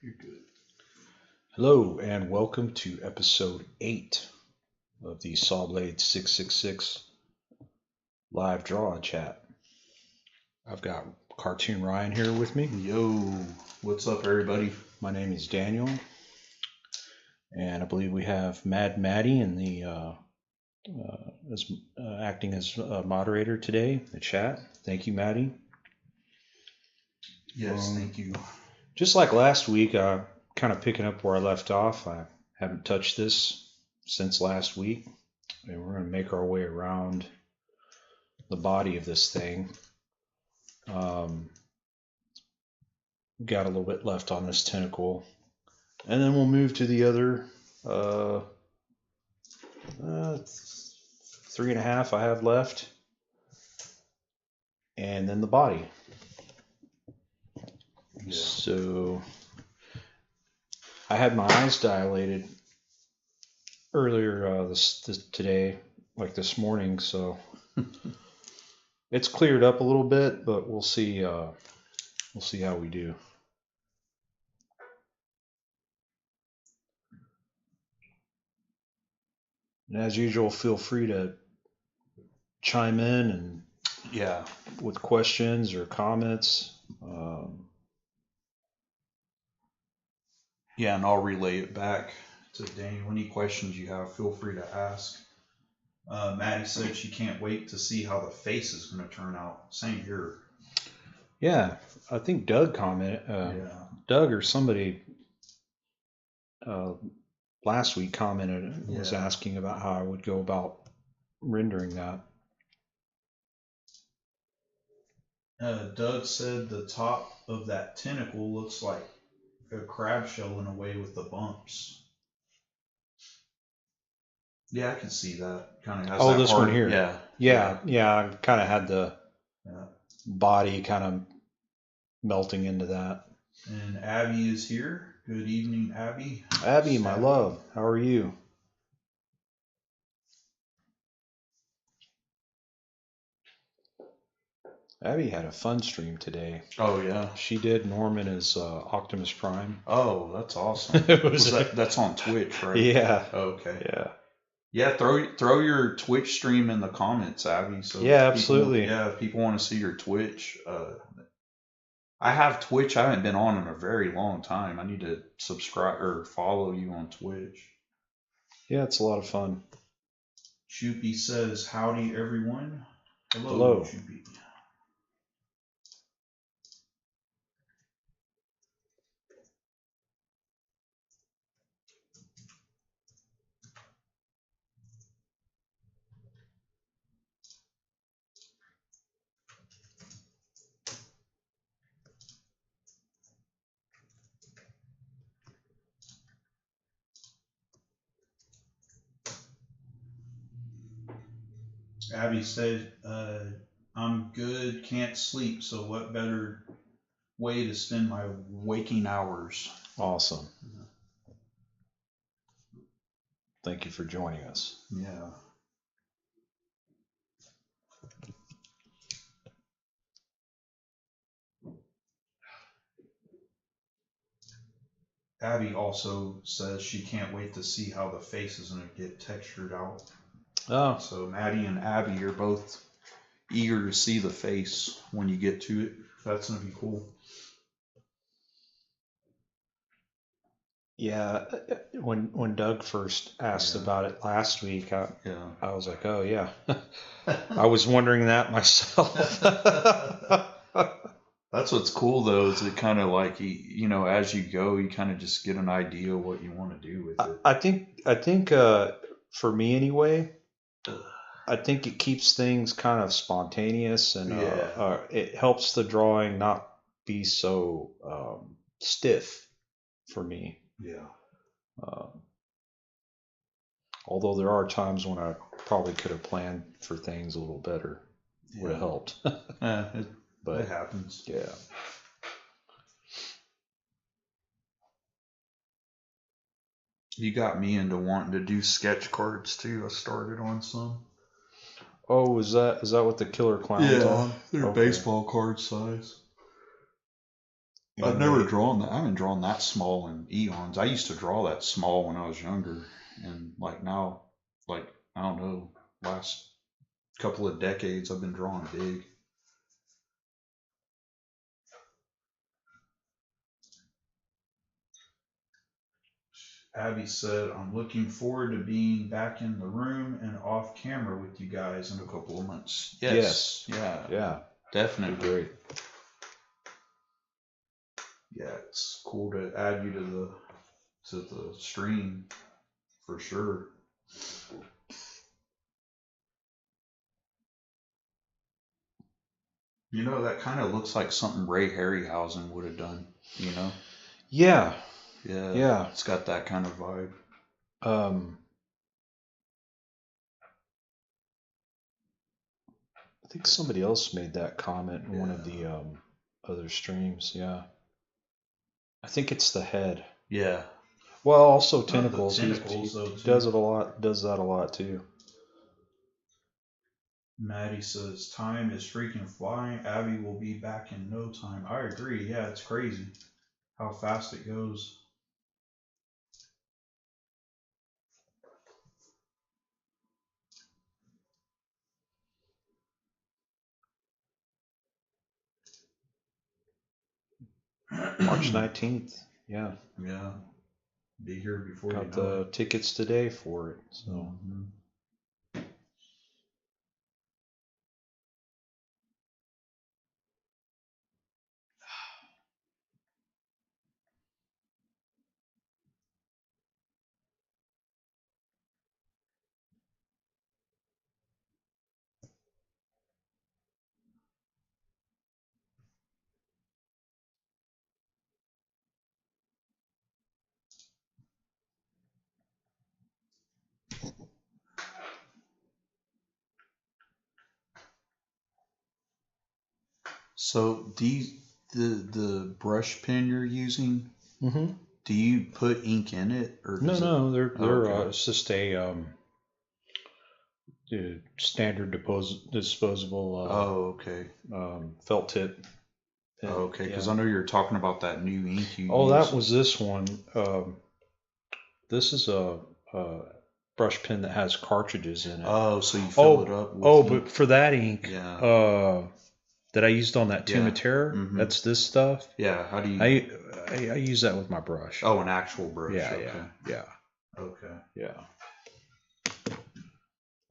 You're good. Hello and welcome to episode 8 of the Sawblade 666 live draw chat. I've got Cartoon Ryan here with me. Yo, what's up, everybody? My name is Daniel, and I believe we have Mad Maddie in the acting as moderator today in the chat. Thank you, Maddie. Yes, thank you. Just like last week, kind of picking up where I left off. I haven't touched this since last week, and we're going to make our way around the body of this thing. Got a little bit left on this tentacle, and then we'll move to the other 3.5 I have left, and then the body. Yeah. So I had my eyes dilated earlier today, like this morning, so it's cleared up a little bit, but we'll see how we do. And as usual, feel free to chime in and with questions or comments. And I'll relay it back to Daniel. Any questions you have, feel free to ask. Maddie said she can't wait to see how the face is going to turn out. Same here. Yeah, I think Doug commented. Doug or somebody last week commented and was asking about how I would go about rendering that. Doug said the top of that tentacle looks like a crab shell in a way with the bumps. Yeah, I can see that. Kind of has that this part, one here. Yeah. I kind of had the body kind of melting into that. And Abby is here. Good evening, Abby. Abby, my love, how are you? Abby had a fun stream today. Oh, yeah. She did Norman as Optimus Prime. Oh, that's awesome. That's on Twitch, right? Yeah. Okay. Yeah. Yeah, throw your Twitch stream in the comments, Abby. So yeah, absolutely. If people want to see your Twitch. I have Twitch. I haven't been on in a very long time. I need to subscribe or follow you on Twitch. Yeah, it's a lot of fun. Choopy says, howdy, everyone. Hello. Choopy. Abby said, I'm good, can't sleep, so what better way to spend my waking hours? Awesome. Thank you for joining us. Yeah. Abby also says she can't wait to see how the face is going to get textured out. Oh. So Maddie and Abby are both eager to see the face when you get to it. That's going to be cool. Yeah, when Doug first asked about it last week, I was like, oh yeah. I was wondering that myself. That's what's cool though, is it kind of like, as you go, you kind of just get an idea of what you want to do with it. I think for me anyway, I think it keeps things kind of spontaneous, and it helps the drawing not be so stiff for me. Yeah. Although there are times when I probably could have planned for things a little better. Would have helped. But it happens. Yeah. You got me into wanting to do sketch cards too. I started on some. Oh, is that what the Killer Clown's on? They're baseball card size. I've never drawn that. I haven't drawn that small in eons. I used to draw that small when I was younger, and like now, like I don't know, last couple of decades I've been drawing big. Abby said, I'm looking forward to being back in the room and off camera with you guys in a couple of months. Yes. Yeah. Definitely. Great. Yeah, it's cool to add you to the stream for sure. You know, that kind of looks like something Ray Harryhausen would have done, you know? Yeah. Yeah. It's got that kind of vibe. I think somebody else made that comment in one of the other streams. Yeah. I think it's the head. Yeah. Well, also tentacles. He does it a lot. Does that a lot too. Maddie says, time is freaking flying. Abby will be back in no time. I agree. Yeah, it's crazy how fast it goes. March 19th. Yeah. Yeah. Be here before Got you know the tickets today for it. So. Mm-hmm. So the brush pen you're using, do you put ink in it or no? They're it's just a standard disposable. Felt tip. Pen. Oh, okay, because I know you're talking about that new ink you. That was this one. This is a brush pen that has cartridges in it. Oh, so you fill it up with ink? But for that ink, that I used on that Tumatera, that's this stuff. Yeah, how do you... I use that with my brush. Oh, an actual brush. Yeah. Okay. Yeah.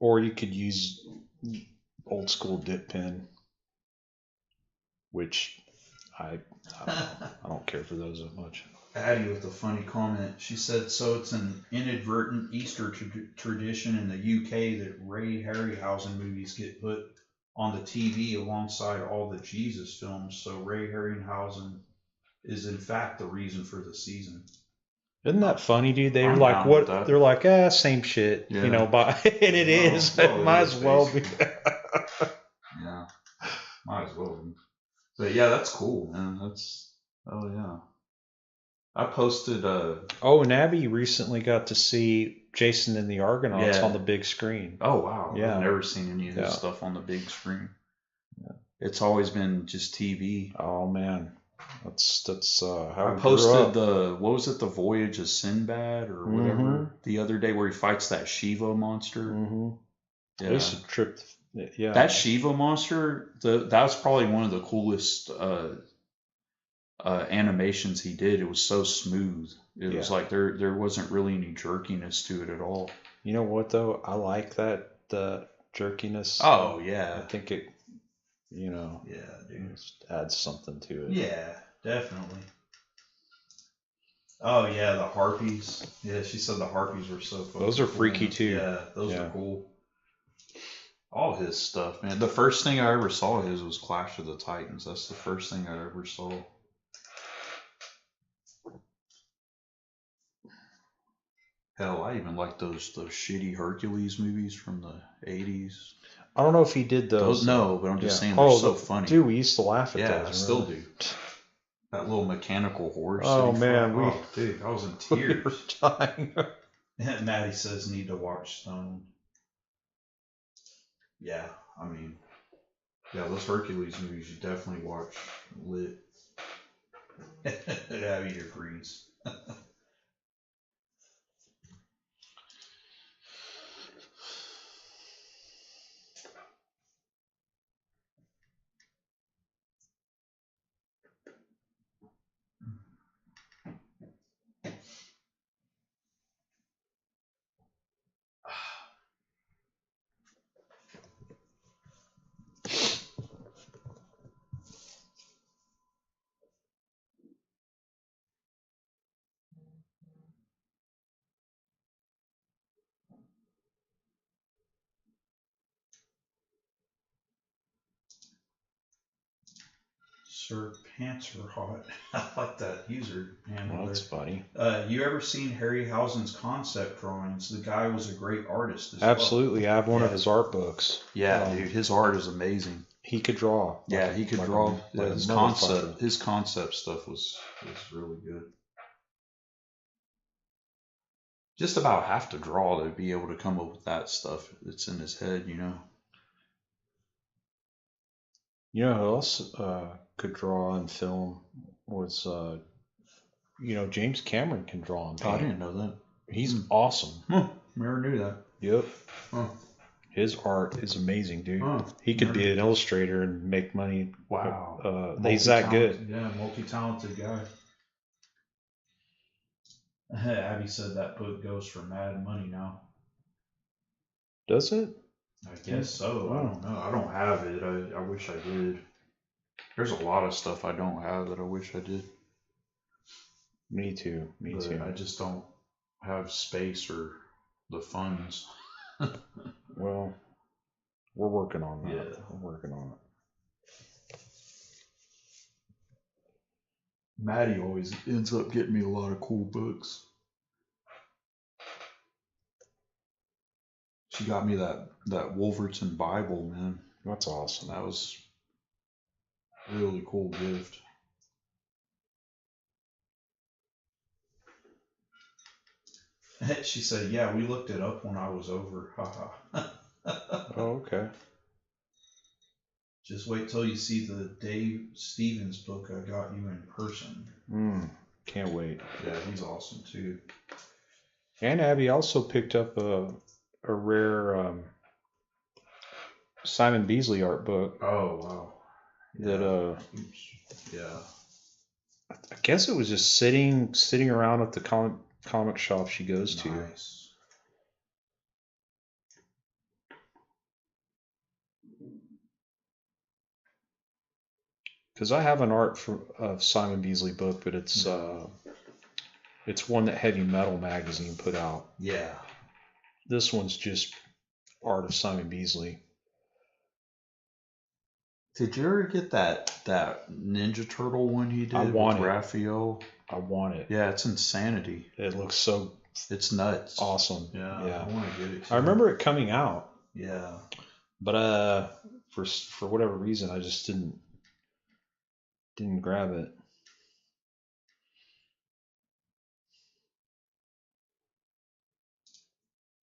Or you could use old school dip pen, which I don't care for those that much. Addie with a funny comment. She said, so it's an inadvertent Easter tradition in the UK that Ray Harryhausen movies get put on the TV alongside all the Jesus films. So Ray Harryhausen is in fact the reason for the season. Isn't that funny, dude? They're like, what? They're like, same shit, you know. But and it is. It might as well be. Yeah, might as well be. But yeah, that's cool, man. Yeah. I posted. And Abby recently got to see Jason and the Argonauts on the big screen. Oh wow! Yeah, I've never seen any of his stuff on the big screen. Yeah. It's always been just TV. Oh man. That's how I posted the the Voyage of Sinbad or whatever the other day where he fights that Shiva monster. Yeah. This trip, that Shiva monster, that's probably one of the coolest animations he did. It was so smooth. It was like there wasn't really any jerkiness to it at all. You know what though? I like the jerkiness. Oh yeah. I think it. Yeah, dude. Just adds something to it. Yeah, definitely. Oh yeah, the harpies. Yeah, she said the harpies were so cool. Those are freaky too. Yeah, those are cool. All his stuff, man. The first thing I ever saw of his was Clash of the Titans. That's the first thing I ever saw. Hell, I even like those shitty Hercules movies from the 80s. I don't know if he did those. No, but I'm just saying they're so funny. Dude, we used to laugh at those. Yeah, I still do. That little mechanical horse. Oh, man. Dude, I was in tears. We were dying. Maddie says need to watch Stone. Yeah, I mean, those Hercules movies you definitely watch. Lit. Abby agrees. Sir Pants are hot. I like that user handle. Well, that's funny. You ever seen Harryhausen's concept drawings? The guy was a great artist as Absolutely. well. I have one of his art books. Yeah, dude, his art is amazing. He could draw. Yeah, he could draw. His concept stuff was really good. Just about have to draw to be able to come up with that stuff that's in his head, you know. You know who else could draw and film was, James Cameron can draw and paint. Oh, I didn't know that. He's awesome. Never knew that. Yep. His art is amazing, dude. He could be an illustrator and make money. Wow. He's that good. Yeah, multi-talented guy. Abby said that book goes for mad money now. Does it? I guess so. I don't know. I don't have it. I wish I did. There's a lot of stuff I don't have that I wish I did. Me too. Me too. I just don't have space or the funds. Well, we're working on that. Yeah. We're working on it. Maddie always ends up getting me a lot of cool books. She got me that Wolverton Bible, man. That's awesome. That was a really cool gift. She said, yeah, we looked it up when I was over. Haha. Oh, okay. Just wait till you see the Dave Stevens book I got you in person. Can't wait. Yeah, he's awesome too. And Abby also picked up a rare Simon Beasley art book. Oh wow. That yeah. I guess it was just sitting around at the comic shop she goes to. Nice. Because I have an art of Simon Beasley book, but it's one that Heavy Metal magazine put out. Yeah. This one's just art of Simon Beasley. Did you ever get that Ninja Turtle one he did with Raphael? I want it. Yeah, it's insanity. It looks so. It's nuts. Awesome. Yeah. I want to get it. I remember it coming out. Yeah. But for whatever reason, I just didn't grab it.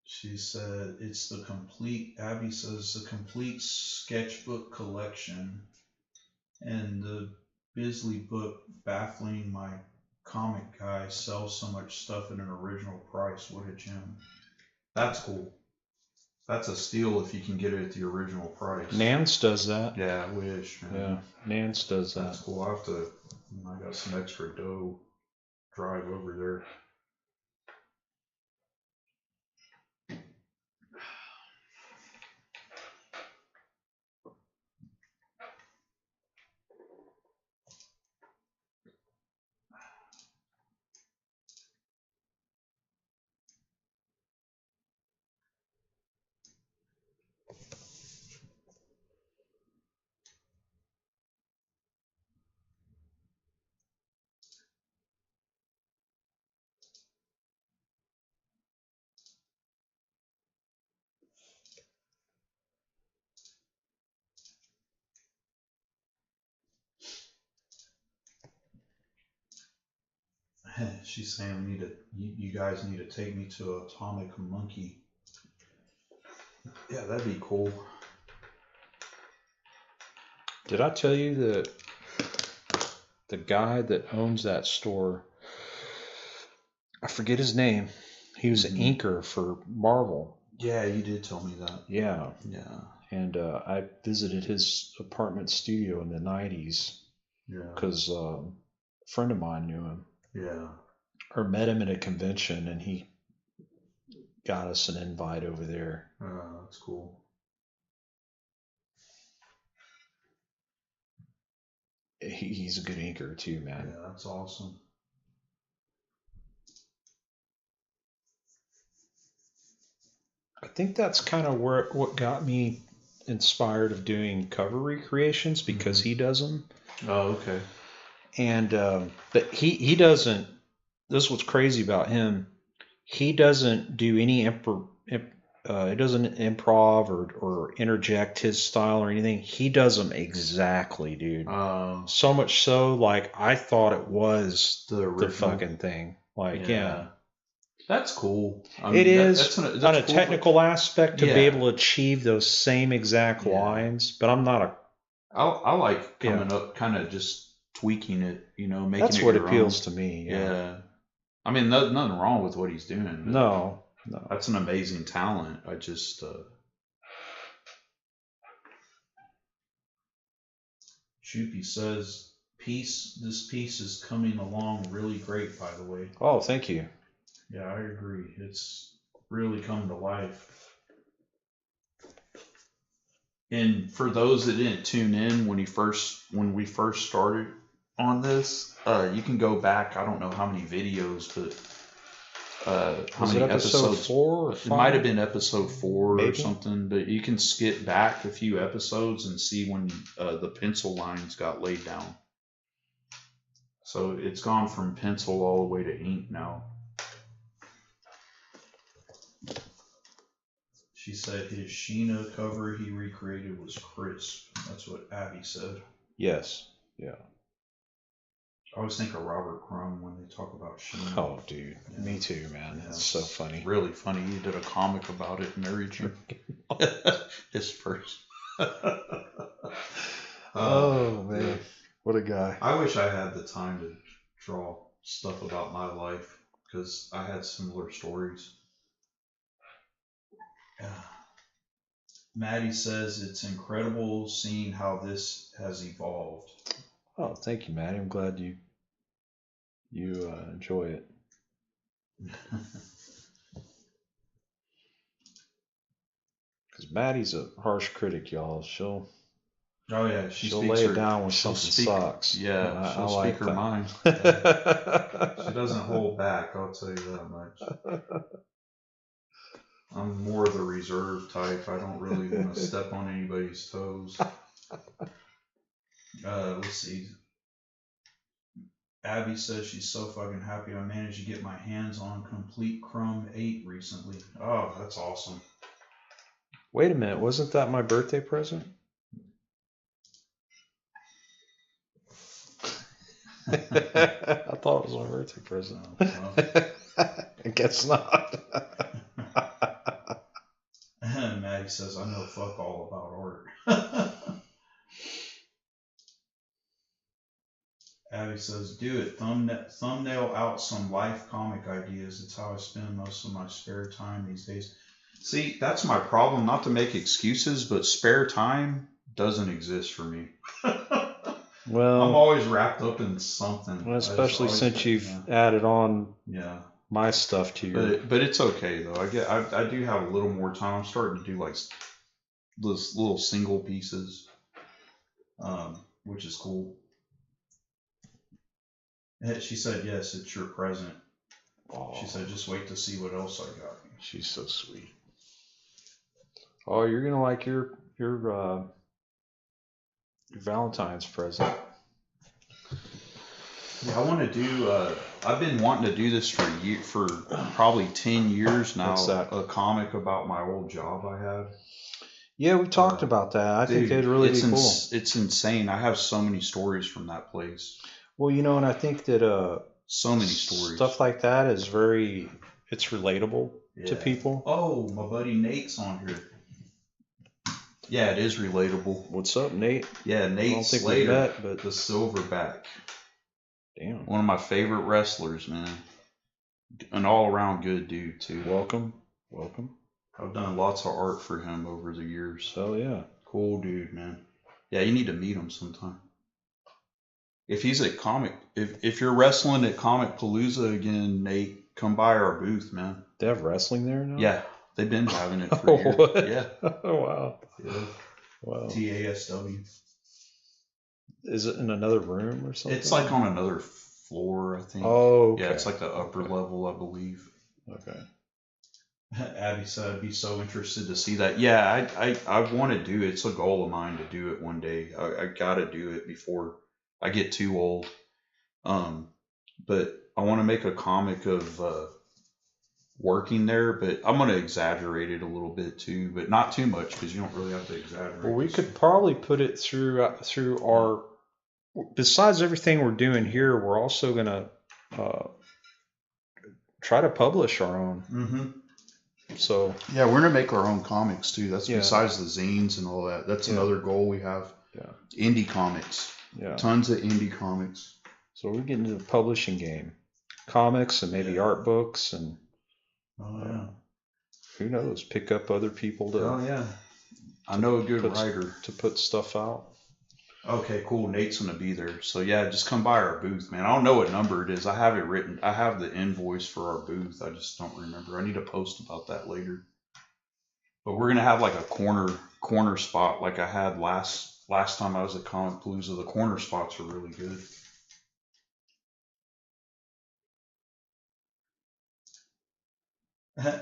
She said Abby says the complete sketchbook collection and the Bisley book baffling my comic guy sells so much stuff at an original price. What a gem. That's cool. That's a steal if you can get it at the original price. Nance does that. Yeah, I wish. Man. Yeah, Nance does that. That's cool. I got some extra dough. Drive over there. She's saying you guys need to take me to Atomic Monkey. Yeah, that'd be cool. Did I tell you that the guy that owns that store, I forget his name. He was an inker for Marvel. Yeah, you did tell me that. Yeah. Yeah. And I visited his apartment studio in the 90s. Yeah. Because a friend of mine knew him. Yeah. Or met him at a convention, and he got us an invite over there. Oh, that's cool. He's a good inker too, man. Yeah, that's awesome. I think that's kind of what got me inspired of doing cover recreations, because he does them. Oh, okay. And but he doesn't. This is what's crazy about him. He doesn't do any he doesn't improv or interject his style or anything. He does them exactly, dude. So much so, like, I thought it was the fucking thing. Like, yeah. That's cool. I mean, it is on a cool technical aspect to be able to achieve those same exact lines, but I'm not a... I like coming up, kind of just tweaking it, you know, making That's it what your appeals own. to me, Yeah. I mean, nothing wrong with what he's doing. No. That's an amazing talent. I just... Shoopy says, this piece is coming along really great, by the way. Oh, thank you. Yeah, I agree. It's really come to life. And for those that didn't tune in when we first started on this, you can go back. I don't know how many videos, but how many episodes? 4 or 5? It might have been episode 4 Maybe. Or something. But you can skip back a few episodes and see when the pencil lines got laid down. So it's gone from pencil all the way to ink now. She said his Sheena cover he recreated was crisp. That's what Abby said. Yes. Yeah. I always think of Robert Crumb when they talk about Sheena. Oh, dude. Yeah. Me too, man. It's so funny. Really funny. He did a comic about it and everything. His first. Oh, man. Yeah. What a guy. I wish I had the time to draw stuff about my life, because I had similar stories. Maddie says it's incredible seeing how this has evolved. Oh, thank you, Maddie. I'm glad you enjoy it. Because Maddie's a harsh critic, y'all. She'll lay it down when something sucks. Yeah, she'll speak her mind. She doesn't hold back, I'll tell you that much. I'm more the reserved type. I don't really want to step on anybody's toes. Let's see. Abby says she's so fucking happy I managed to get my hands on Complete Crumb 8 recently. Oh, that's awesome. Wait a minute. Wasn't that my birthday present? I thought it was my birthday present. Oh, well. I guess not. Maddie says, I know fuck all about art. Abby says, do it. Thumbnail out some life comic ideas. It's how I spend most of my spare time these days. See, that's my problem. Not to make excuses, but spare time doesn't exist for me. Well, I'm always wrapped up in something. Well, especially since you've added on my stuff to your. But it's okay though. I do have a little more time. I'm starting to do like those little single pieces, which is cool. And she said, "Yes, it's your present." Oh. She said, "Just wait to see what else I got." She's so sweet. Oh, you're gonna like your Valentine's present. Yeah, I want to do. I've been wanting to do this for probably 10 years now. What's that? A comic about my old job I had. Yeah, we talked about that. I think it'd really be cool. It's insane. I have so many stories from that place. Well, and I think that so many stories. Stuff like that is it's relatable to people. Oh, my buddy Nate's on here. Yeah, it is relatable. What's up, Nate? Yeah, Nate I don't think Slater, we met, but the Silverback. Damn. One of my favorite wrestlers, man. An all-around good dude too. Welcome. I've done lots of art for him over the years. Oh yeah. Cool dude, man. Yeah, you need to meet him sometime. If he's at if you're wrestling at Comic Palooza again, Nate, come by our booth, man. They have wrestling there now? Yeah, they've been having it for years. What? Yeah. Oh wow. Yeah. Wow. TASW. Is it in another room or something? It's like on another floor, I think. Oh, okay. Yeah, it's like the upper level, I believe. Okay. Abby said I'd be so interested to see that. Yeah, I want to do it. It's a goal of mine to do it one day. I got to do it before I get too old. But I want to make a comic of working there, but I'm going to exaggerate it a little bit too, but not too much because you don't really have to exaggerate. Well, we could probably put it through our. Besides everything we're doing here, we're also going to try to publish our own. Mm-hmm. So yeah, we're gonna make our own comics too. That's besides the zines and all that. That's another goal we have. Yeah. Indie comics. Yeah. Tons of indie comics. So we're getting into the publishing game. Comics and maybe art books and who knows, pick up other people to I know a good writer to put stuff out. Okay, cool. Nate's gonna be there. So yeah, just come by our booth, man. I don't know what number it is. I have it written. I have the invoice for our booth. I just don't remember. I need to post about that later. But we're gonna have like a corner spot like I had last time I was at Comic Palooza. The corner spots are really good.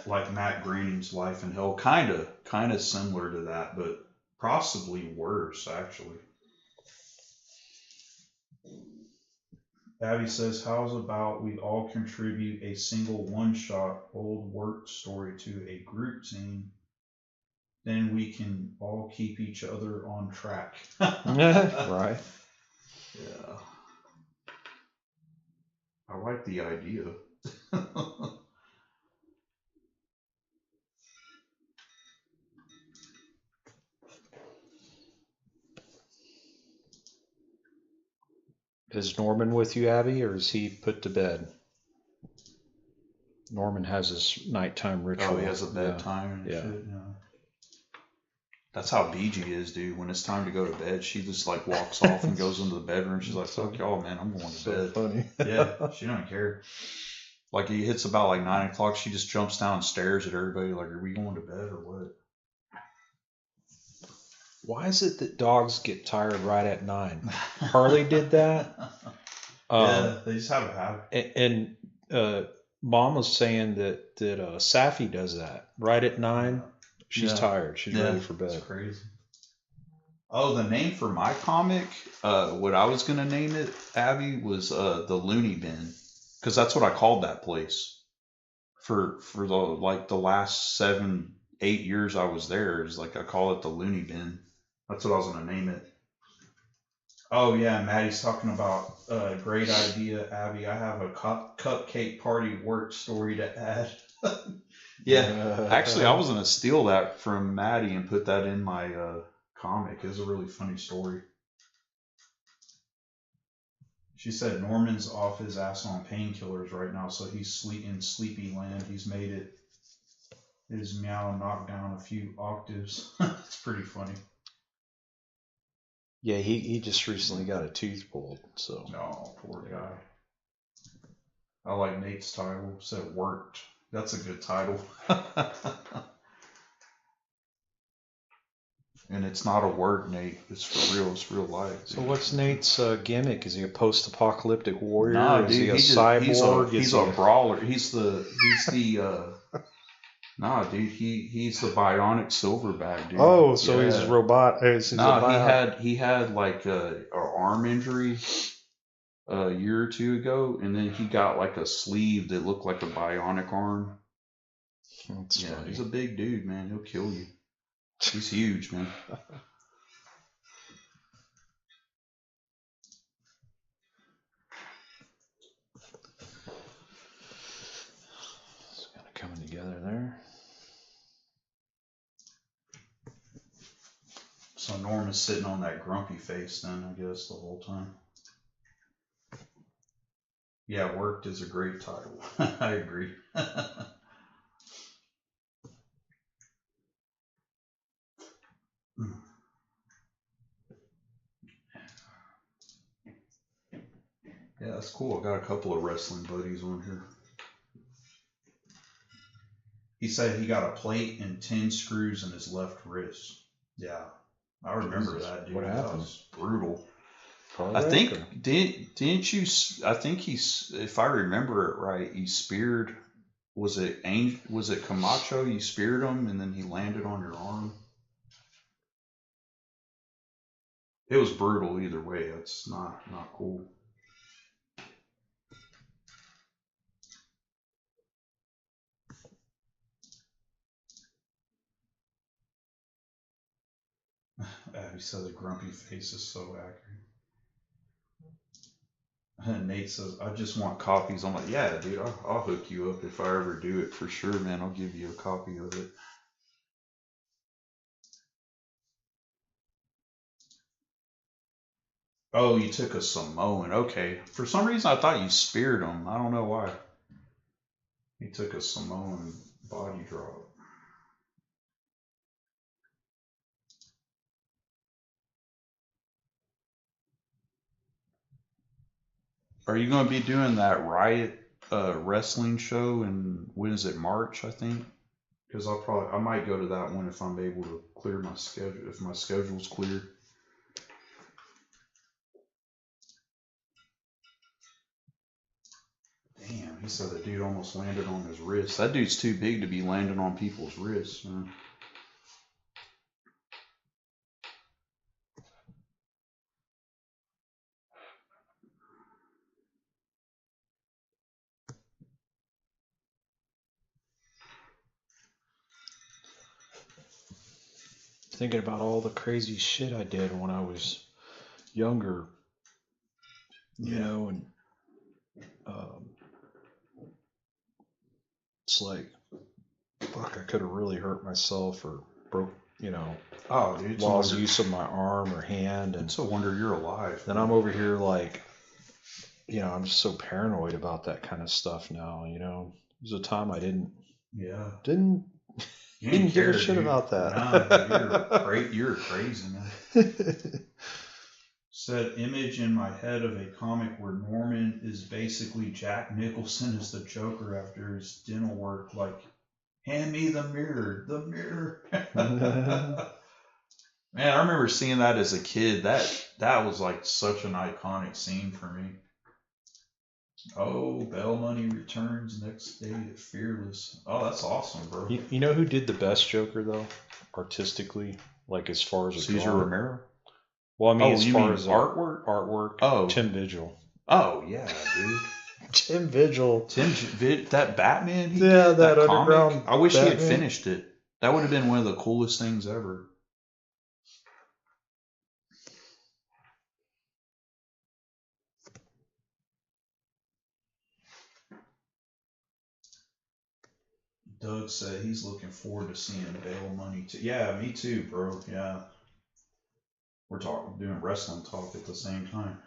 Like Matt Groening's Life in Hell, kind of similar to that, but possibly worse actually. Abby says, how's about we all contribute a single one-shot old work story to a group zine? Then we can all keep each other on track. Right. Yeah. I like the idea. Is Norman with you, Abby, or is he put to bed? Norman has his nighttime ritual. Oh, he has a bedtime and shit. Yeah. That's how BG is, dude. When it's time to go to bed, she just like walks off and goes into the bedroom. She's like, fuck y'all, man, I'm going to bed. Funny. Yeah, she don't care. Like he hits about like 9 o'clock, she just jumps down and stares at everybody like, are we going to bed or what? Why is it that dogs get tired right at 9? Harley did that. Yeah, they just have a habit. And Mom was saying that Safi does that right at 9. She's tired. She's ready for bed. That's crazy. Oh, the name for my comic, what I was gonna name it, Abby, was the Looney Bin, because that's what I called that place for the last 7-8 years I was there. Is like I call it the Looney Bin. That's what I was gonna name it. Oh yeah, Maddie's talking about great idea, Abby. I have a cupcake party work story to add. Yeah, actually, I was gonna steal that from Maddie and put that in my comic. It's a really funny story. She said Norman's off his ass on painkillers right now, so he's in sleepy land. He's made it his meow knocked down a few octaves. It's pretty funny. Yeah, he just recently got a tooth pulled, so. Oh, poor guy. I like Nate's title. Said worked. That's a good title. And it's not a word, Nate. It's for real. It's real life. So what's Nate's gimmick? Is he a post-apocalyptic warrior? Nah, is dude, he a cyborg? He's a brawler. He's the nah, dude. He's the bionic silverback, dude. Oh, so he's a robot. He had like a arm injury a year or two ago, and then he got like a sleeve that looked like a bionic arm. That's funny. He's a big dude, man. He'll kill you. He's huge, man. It's kind of coming together there. So Norman's sitting on that grumpy face then, I guess, the whole time. Yeah, worked is a great title. I agree. Yeah, that's cool. I got a couple of wrestling buddies on here. He said he got a plate and 10 screws in his left wrist. Yeah, I remember Jesus, that, dude. what happened? That was brutal. I think didn't you? I think he's, if I remember it right, he speared. Was it Camacho? You speared him and then he landed on your arm. It was brutal either way. That's not cool. Abby said the grumpy face is so accurate. And Nate says, I just want copies. I'm like, yeah, dude, I'll hook you up if I ever do it for sure, man. I'll give you a copy of it. Oh, you took a Samoan. Okay. For some reason, I thought you speared him. I don't know why. He took a Samoan body drop. Are you going to be doing that Riot wrestling show in, when is it, March, I think? Because I might go to that one if I'm able to clear my schedule, if my schedule's clear. Damn, he said the dude almost landed on his wrist. That dude's too big to be landing on people's wrists, man. Thinking about all the crazy shit I did when I was younger, you know, and it's like, fuck, I could have really hurt myself or broke, you know, lost use of my arm or hand. And it's a wonder you're alive. Then I'm over here like, you know, I'm just so paranoid about that kind of stuff now, you know. There's a time I didn't give a shit about that. Nah, you're crazy, man. Said image in my head of a comic where Norman is basically Jack Nicholson as the Joker after his dental work, like, hand me the mirror. Man, I remember seeing that as a kid. That was like such an iconic scene for me. Oh, Bell Money returns next day at Fearless. Oh, that's awesome, bro. You know who did the best Joker though, artistically, like as far as Caesar Romero? Well, I mean, as far as artwork. Oh, Tim Vigil. Oh yeah, dude. Tim Vigil. That Batman. That underground comic. I wish Batman. he had finished it. That would have been one of the coolest things ever. Doug said he's looking forward to seeing Bail Money too. Yeah, me too, bro. Yeah. We're doing wrestling talk at the same time.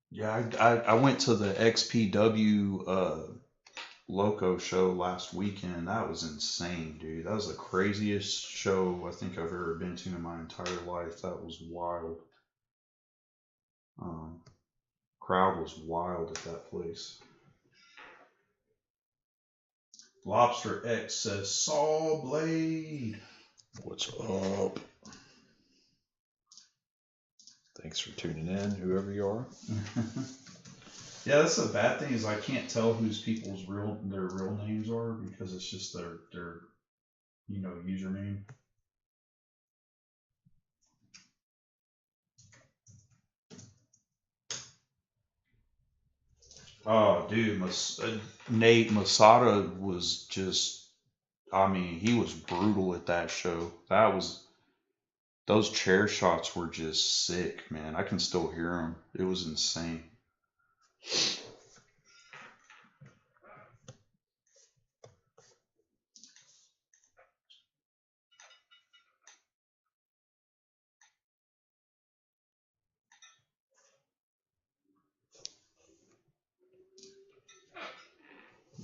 Yeah, I went to the XPW Loco show last weekend. That was insane, dude. That was the craziest show I think I've ever been to in my entire life. That was wild. Crowd was wild at that place. Lobster X says Sawblade. What's up? Thanks for tuning in, whoever you are. Yeah, that's the bad thing is I can't tell whose people's their real names are because it's just their username. Oh, dude, Nate Masada was just, I mean, he was brutal at that show. Those chair shots were just sick, man. I can still hear them. It was insane.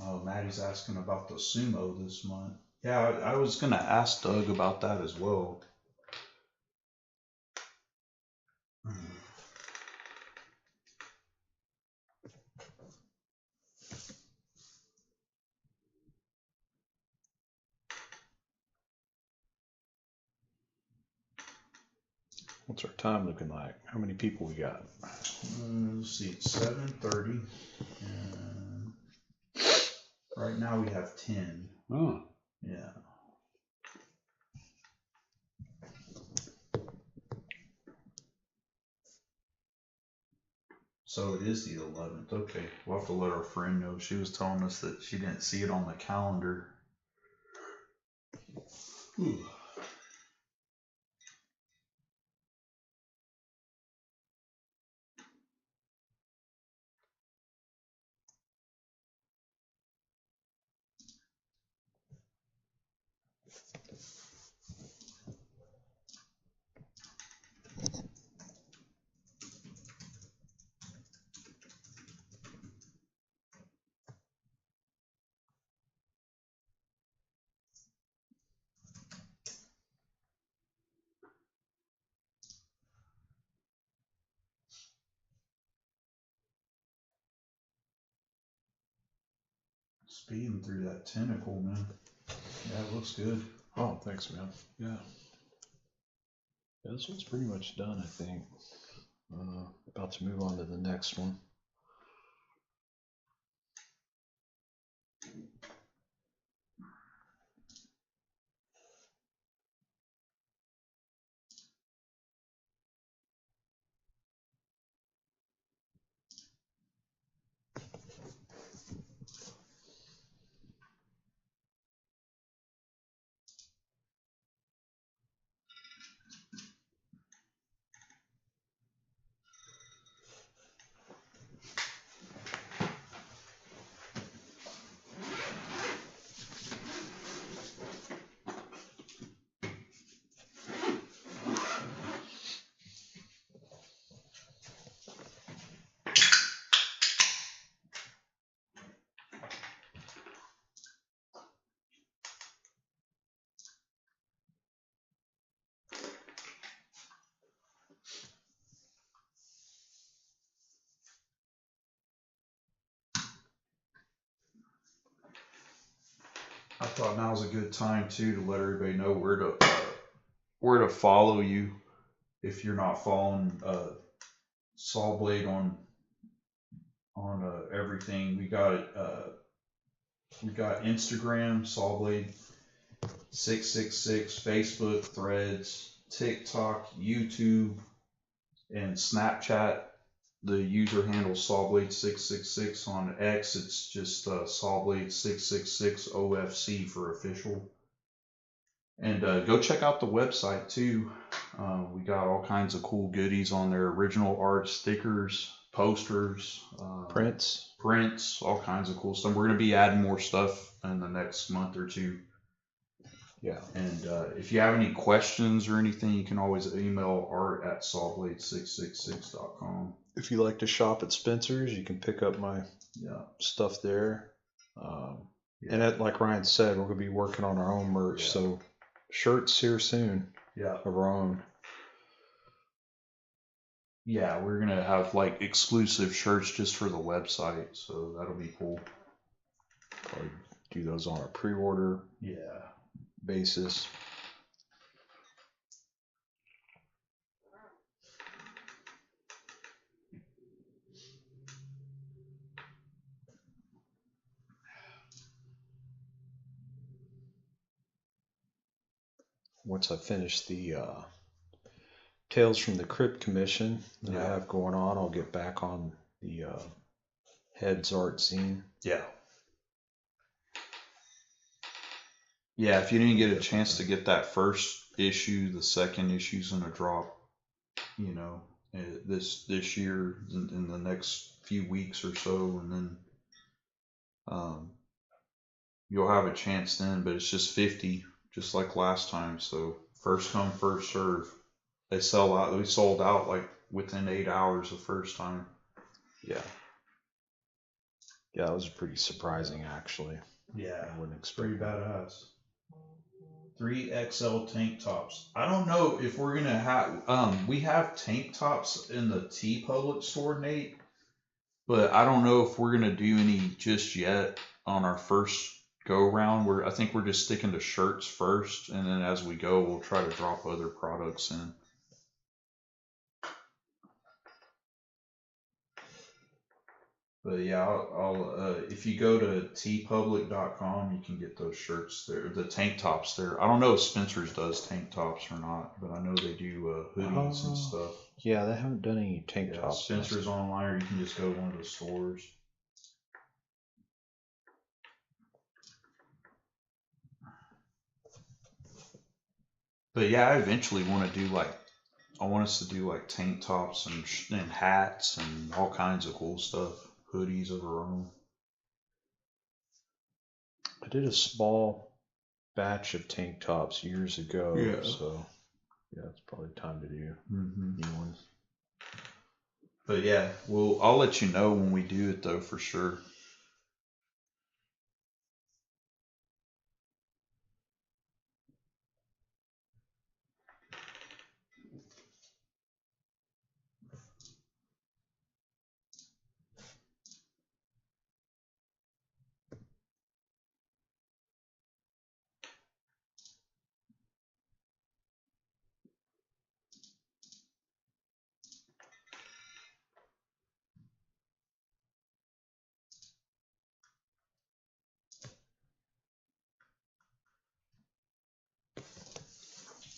Oh, Maddie's asking about the sumo this month. Yeah, I was going to ask Doug about that as well. What's our time looking like? How many people we got? Let's see, it's 7:30. And right now we have 10. Oh. Yeah. So it is the 11th. Okay, we'll have to let our friend know. She was telling us that she didn't see it on the calendar. Ooh. Speeding through that tentacle, man. Yeah, it looks good. Oh, thanks, man. Yeah. Yeah, this one's pretty much done, I think. About to move on to the next one. I thought now's a good time too to let everybody know where to follow you if you're not following Sawblade on everything. We got Instagram Sawblade 666, Facebook, Threads, TikTok, YouTube, and Snapchat. The user handle Sawblade666. On X, it's just Sawblade666 OFC for official. And go check out the website too. We got all kinds of cool goodies on there: original art, stickers, posters, prints, all kinds of cool stuff. We're gonna be adding more stuff in the next month or two. Yeah. And if you have any questions or anything, you can always email art@sawblade666.com. If you like to shop at Spencer's, you can pick up my stuff there. And like Ryan said, we're going to be working on our own merch. So shirts here soon. Yeah. Of our own. Yeah, we're going to have like exclusive shirts just for the website. So that'll be cool. Probably do those on a pre-order basis. Once I finish the Tales from the Crypt commission that I have going on, I'll get back on the Heads Art Zine. Yeah. Yeah, if you didn't get a chance to get that first issue, the second issue's gonna drop, this year in the next few weeks or so, and then you'll have a chance then, but it's just 50, just like last time. So first come, first serve. They sell out. We sold out like within 8 hours the first time. Yeah. Yeah, that was pretty surprising, actually. Yeah, I wouldn't it's expect pretty that. badass. 3XL tank tops. I don't know if we're gonna have. We have tank tops in the T Public store, Nate, but I don't know if we're gonna do any just yet on our first go round. I think we're just sticking to shirts first, and then as we go, we'll try to drop other products in. But yeah, I'll if you go to tpublic.com, you can get those shirts there, the tank tops there. I don't know if Spencer's does tank tops or not, but I know they do hoodies and stuff. Yeah, they haven't done any tank tops. Spencer's online, or you can just go to one of the stores. But yeah, I eventually want to do I want us to do like tank tops and hats and all kinds of cool stuff, hoodies of our own. I did a small batch of tank tops years ago, Yeah. So yeah, it's probably time to do new ones. But yeah, I'll let you know when we do it though, for sure.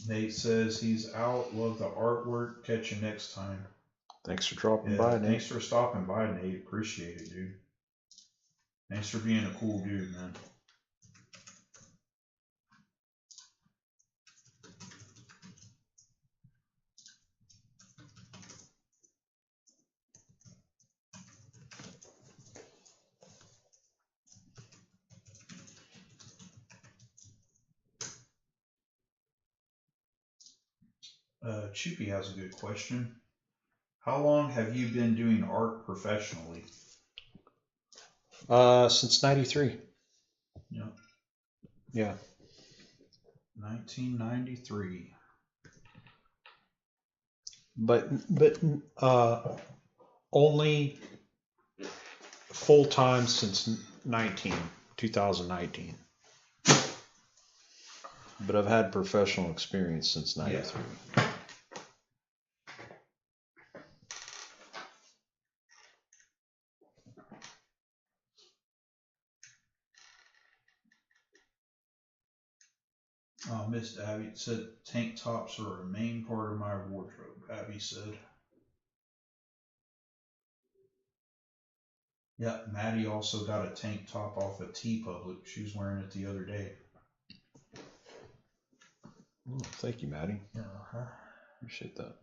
Nate says he's out. Love the artwork. Catch you next time. Thanks for dropping by, Nate. Thanks for stopping by, Nate. Appreciate it, dude. Thanks for being a cool dude, man. Choopy has a good question. How long have you been doing art professionally? Since '93. Yeah. Yeah. 1993. But only full time since 2019. But I've had professional experience since '93. Yeah. Miss Abby said tank tops are a main part of my wardrobe, Abby said. Yeah, Maddie also got a tank top off of T Public. She was wearing it the other day. Oh, thank you, Maddie. Uh-huh. Appreciate that.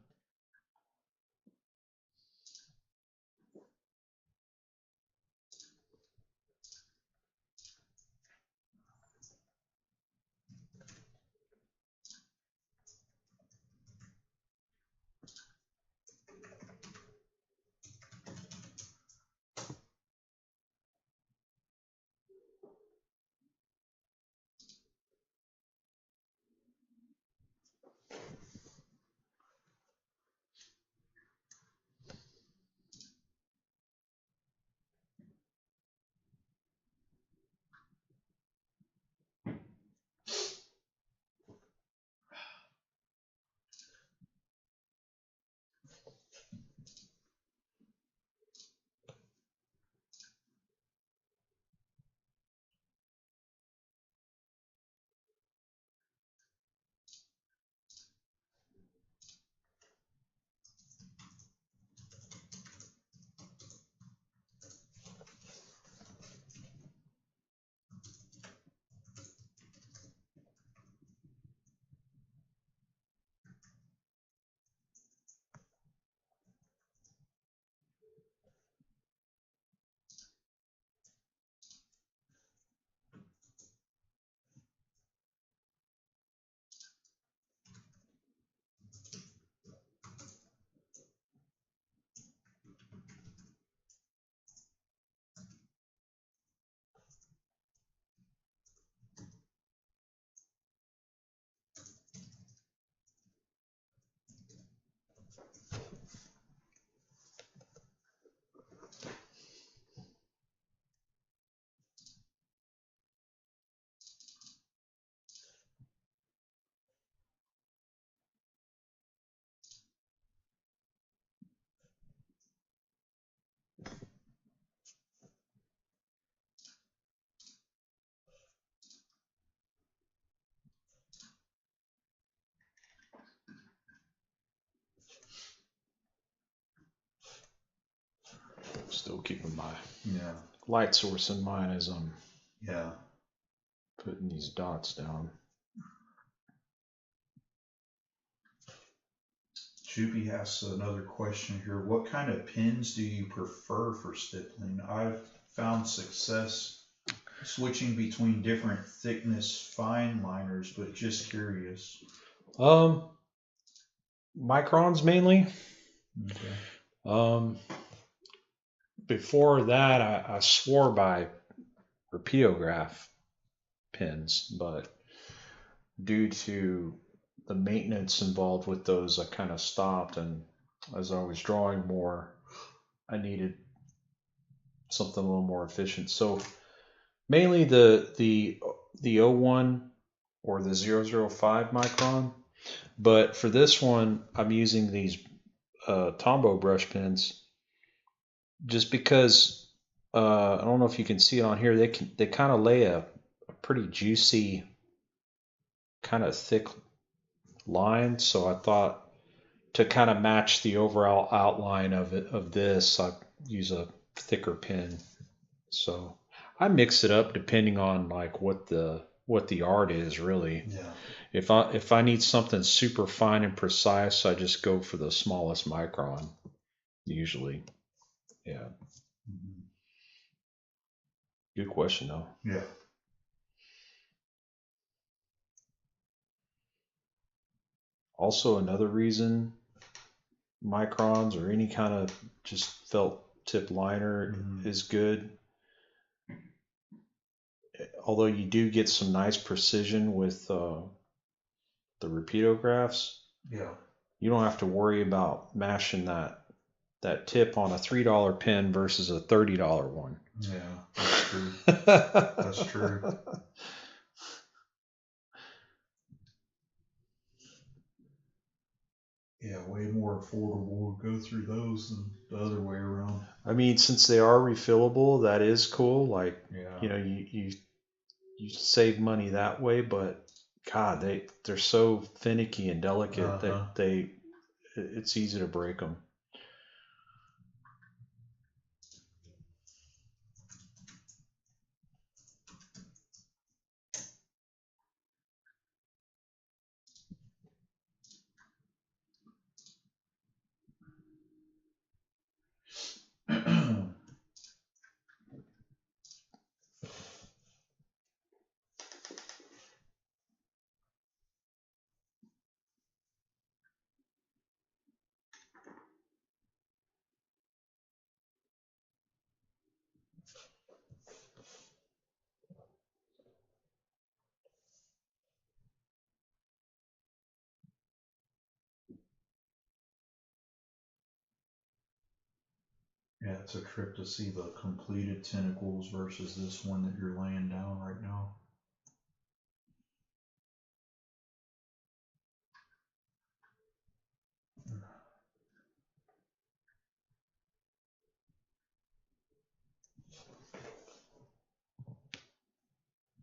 Still keeping my Yeah. light source in mind as I'm Yeah. putting these dots down. Choopy asks another question here. What kind of pins do you prefer for stippling? I've found success switching between different thickness fine liners, but just curious. Microns mainly. Okay. Before that, I swore by repeatograph pins, but due to the maintenance involved with those, I kind of stopped. And as I was drawing more, I needed something a little more efficient. So mainly the 01 or the 005 micron. But for this one, I'm using these Tombow brush pens just because I don't know if you can see it on here. They kind of lay a pretty juicy, kind of thick line. So I thought to kind of match the overall outline of this, I use a thicker pen. So I mix it up depending on like what the art is really. Yeah. If I need something super fine and precise, I just go for the smallest micron usually. Yeah. Mm-hmm. Good question though. Yeah. Also another reason microns or any kind of just felt tip liner is good. Although you do get some nice precision with the repeatographs. Yeah. You don't have to worry about mashing that tip on a $3 pen versus a $30 one. Yeah, that's true. That's true. Yeah, way more affordable to go through those than the other way around. I mean, since they are refillable, that is cool. Like, yeah. You know, you save money that way, but God, they're so finicky and delicate that it's easy to break them. Yeah, it's a trip to see the completed tentacles versus this one that you're laying down right now.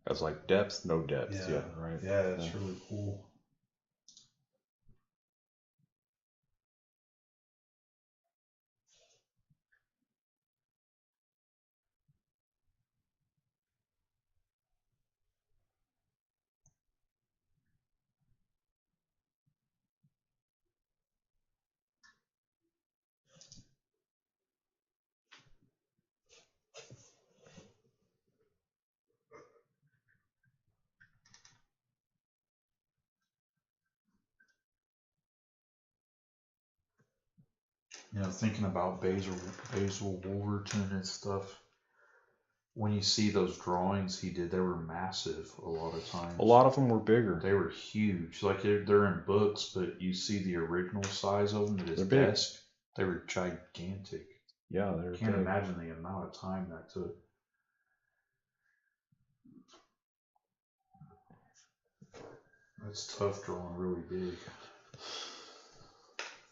That's like depth, no depth. Yeah, right. Yeah, it's really cool. You know, thinking about Basil Wolverton and stuff. when you see those drawings he did, they were massive a lot of times. A lot of them were bigger. They were huge. Like they're in books, but you see the original size of them at his They're desk. Big. They were gigantic. Yeah, they're Can't big. imagine the amount of time that took. That's tough drawing really big.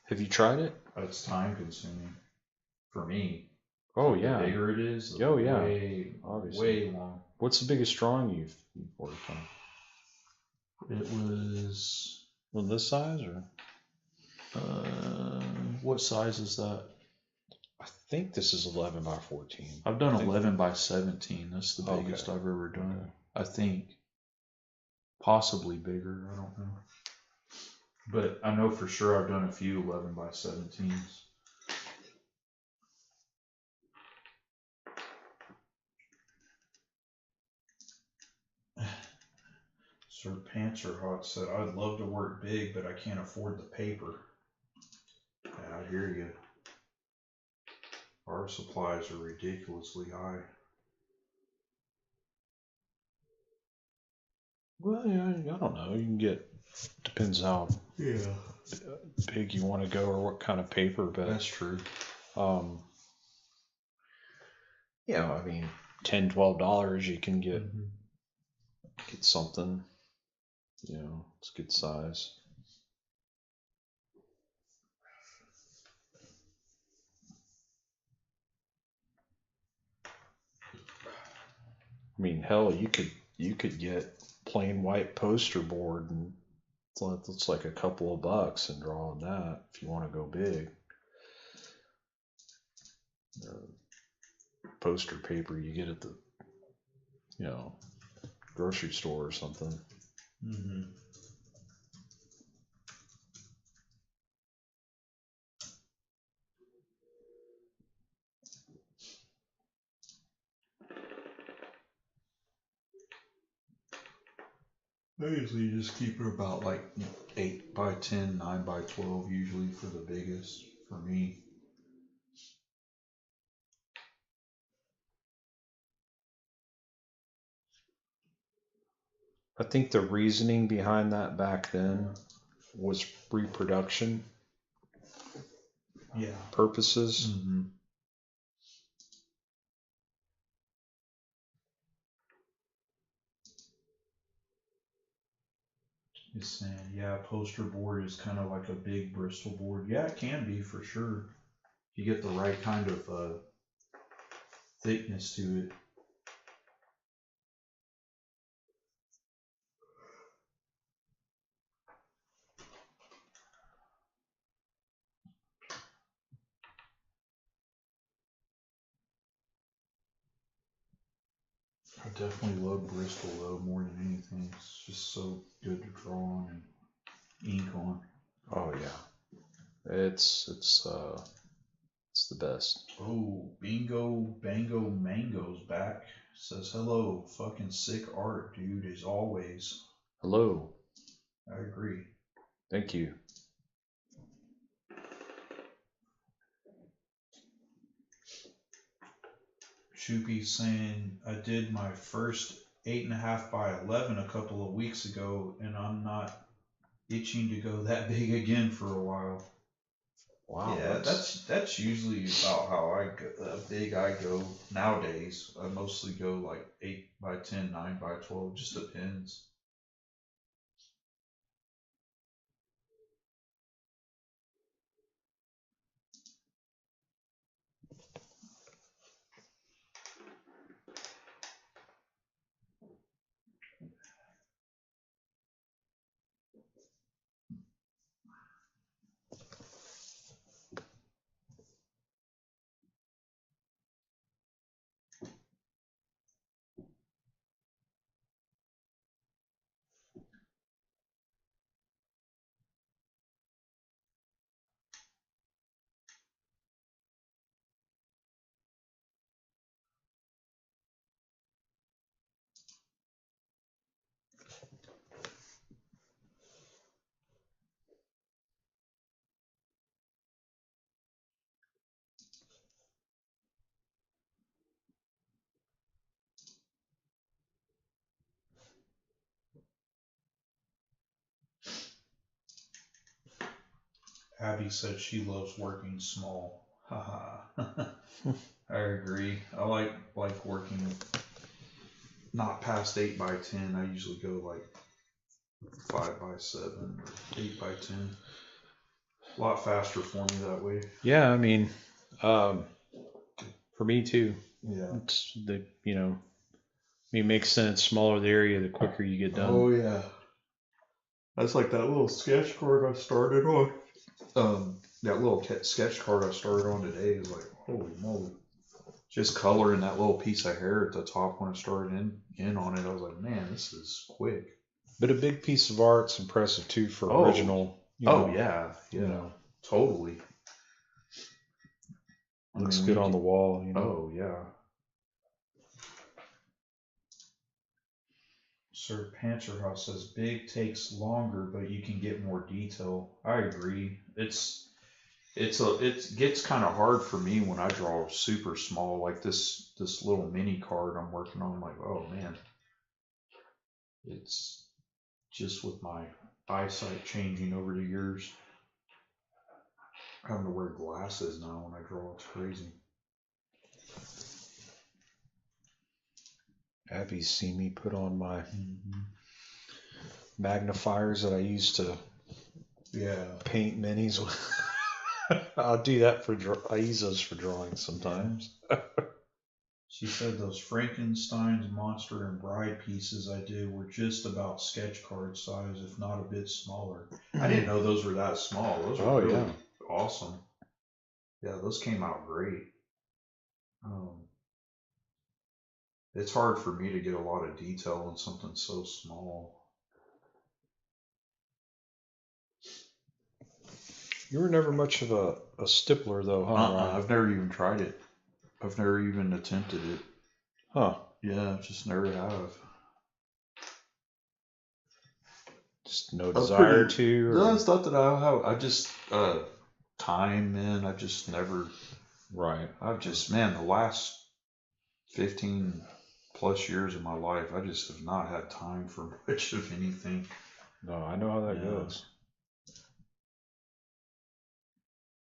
Have you tried it? That's time consuming for me. Oh yeah. The bigger it is, oh yeah, way long. What's the biggest drawing you've worked on? It was this size or? What size is that? I think this is 11 by 14. I've done 11 by 17. That's the biggest I've ever done. Okay. I think. Possibly bigger. I don't know. But I know for sure I've done a few 11 by 17s. Sir Pants Are Hot said, I'd love to work big, but I can't afford the paper. Yeah, I hear you. Our supplies are ridiculously high. Well, yeah, I don't know. You can get, depends how big you want to go or what kind of paper. But that's true. Yeah, I mean, $10, $12 you can get something. You know, it's good size. I mean, hell, you could get plain white poster board and it's like a couple of bucks and draw on that if you want to go big. Poster paper you get at the grocery store or something. Mm-hmm. I usually just keep it about like 8 by 10, 9 by 12 usually for the biggest for me. I think the reasoning behind that back then was reproduction purposes. Mm-hmm. He's saying, yeah, poster board is kind of like a big Bristol board. Yeah, it can be for sure. You get the right kind of thickness to it. I definitely love Bristol though more than anything. It's just so good to draw on and ink on. Oh yeah, it's the best. Oh, Bingo Bango Mango's back. Says hello, fucking sick art, dude, as always. Hello. I agree. Thank you. Shoopy's saying I did my first 8.5 by 11 a couple of weeks ago, and I'm not itching to go that big again for a while. Wow. Yeah, that's usually about how big I go nowadays. I mostly go like 8 by 10, 9 by 12, just depends. Abby said she loves working small. Haha. I agree. I like working not past 8x10. I usually go like 5x7 or 8x10. A lot faster for me that way. Yeah, I mean, for me too. Yeah. It's the it makes sense. Smaller the area, the quicker you get done. Oh yeah. That's like that little sketch card I started on. That little sketch card I started on today is like, holy moly. Just coloring that little piece of hair at the top when I started in on it, I was like, man, this is quick. But a big piece of art's impressive too for original. Yeah, totally. Looks good on the wall. Oh yeah. Sir Panzerhaus says big takes longer, but you can get more detail. I agree. It gets kind of hard for me when I draw super small, like this little mini card I'm working on. I'm like, oh man, it's just with my eyesight changing over the years. Having to wear glasses now when I draw, it's crazy. Abby's seen me put on my magnifiers that I used to paint minis with. I'll do that I use those for drawing sometimes. She said those Frankenstein's monster and bride pieces I did were just about sketch card size, if not a bit smaller. I didn't know those were that small. Those are really awesome. Yeah, those came out great. It's hard for me to get a lot of detail in something so small. You were never much of a stippler, though, huh? Ryan? I've never even tried it. I've never even attempted it. Huh. Yeah, just never have. Just no desire to? Or? No, it's not that I have. I just, time, man. I just never. Right. I've just, man, the last 15 plus years of my life, I just have not had time for much of anything. No, I know how that goes.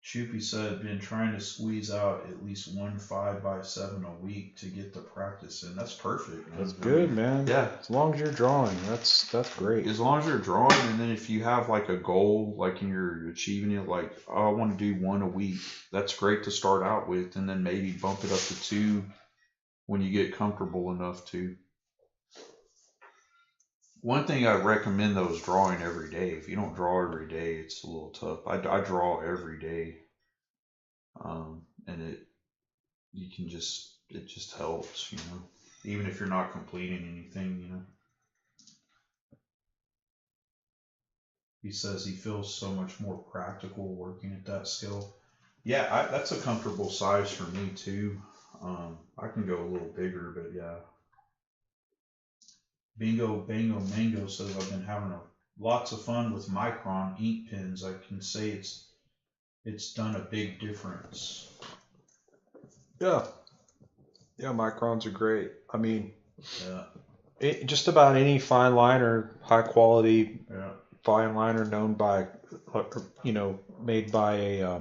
Choopy said, been trying to squeeze out at least one 5x7 a week to get the practice in. That's perfect, man. That's good, man. Yeah. As long as you're drawing, that's great. As long as you're drawing, and then if you have like a goal, like and you're achieving it, like, oh, I want to do one a week, that's great to start out with, and then maybe bump it up to 2 when you get comfortable enough to. One thing I recommend though is drawing every day. If you don't draw every day, it's a little tough. I draw every day, and it just helps, even if you're not completing anything, He says he feels so much more practical working at that scale. Yeah, that's a comfortable size for me too. I can go a little bigger, but yeah. Bingo Bango Mango says I've been having lots of fun with Micron ink pens. I can say it's done a big difference. Yeah, Microns are great. I mean, just about any fine liner, high quality fine liner known by, made by a,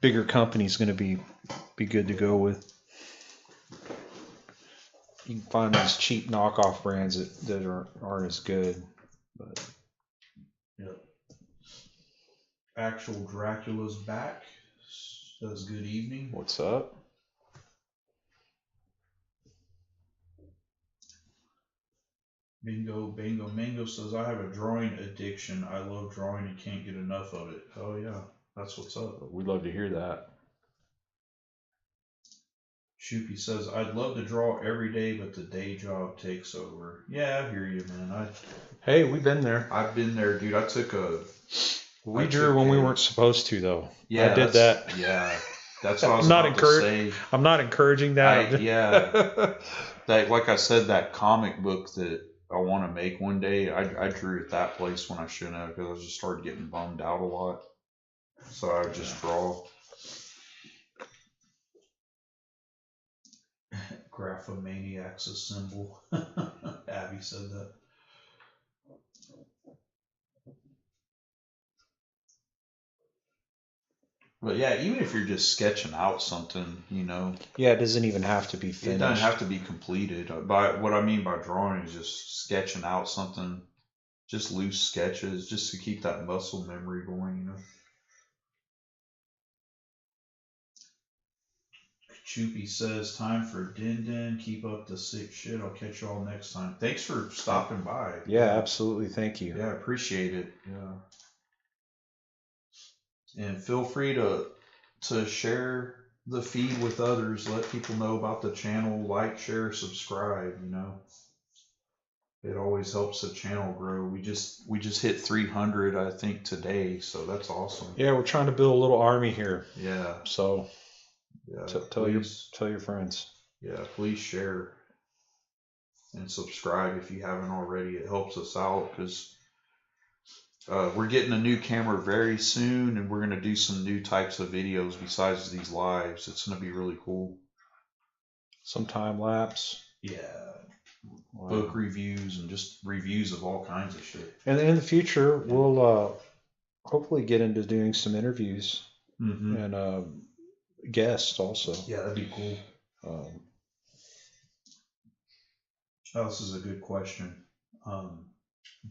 bigger company is going to be good to go with. You can find these cheap knockoff brands that aren't as good, but. Actual Dracula's back. Says good evening. What's up? Bingo Bango Mango says I have a drawing addiction. I love drawing and can't get enough of it. Oh yeah, that's what's up. We'd love to hear that. Shoopy says I'd love to draw every day, but the day job takes over. Yeah, I hear you, man. Hey, we've been there. I've been there, dude. We drew when we weren't supposed to, though. Yeah, I did that. Yeah, that's what I was about to say. I'm not encouraging that. Like I said, that comic book that I want to make one day, I drew at that place when I shouldn't have, because I just started getting bummed out a lot. So I would just draw. Graphomaniac's a symbol. Abby said that. But yeah, even if you're just sketching out something, you know. Yeah, it doesn't even have to be finished. It doesn't have to be completed. By what I mean by drawing is just sketching out something, just loose sketches, just to keep that muscle memory going, you know. Choopy says, time for Din Din. Keep up the sick shit. I'll catch you all next time. Thanks for stopping by. Yeah, absolutely. Thank you. Yeah, I appreciate it. Yeah. And feel free to share the feed with others. Let people know about the channel. Like, share, subscribe, you know. It always helps the channel grow. We just hit 300, I think, today, so that's awesome. Yeah, we're trying to build a little army here. Yeah. So yeah, tell your friends. Yeah, please share and subscribe if you haven't already. It helps us out because we're getting a new camera very soon, and we're going to do some new types of videos besides these lives. It's going to be really cool. Some time lapse. Yeah. Wow. Book reviews and just reviews of all kinds of shit. And in the future, we'll hopefully get into doing some interviews and guests also. Yeah, that'd be cool. Oh, this is a good question.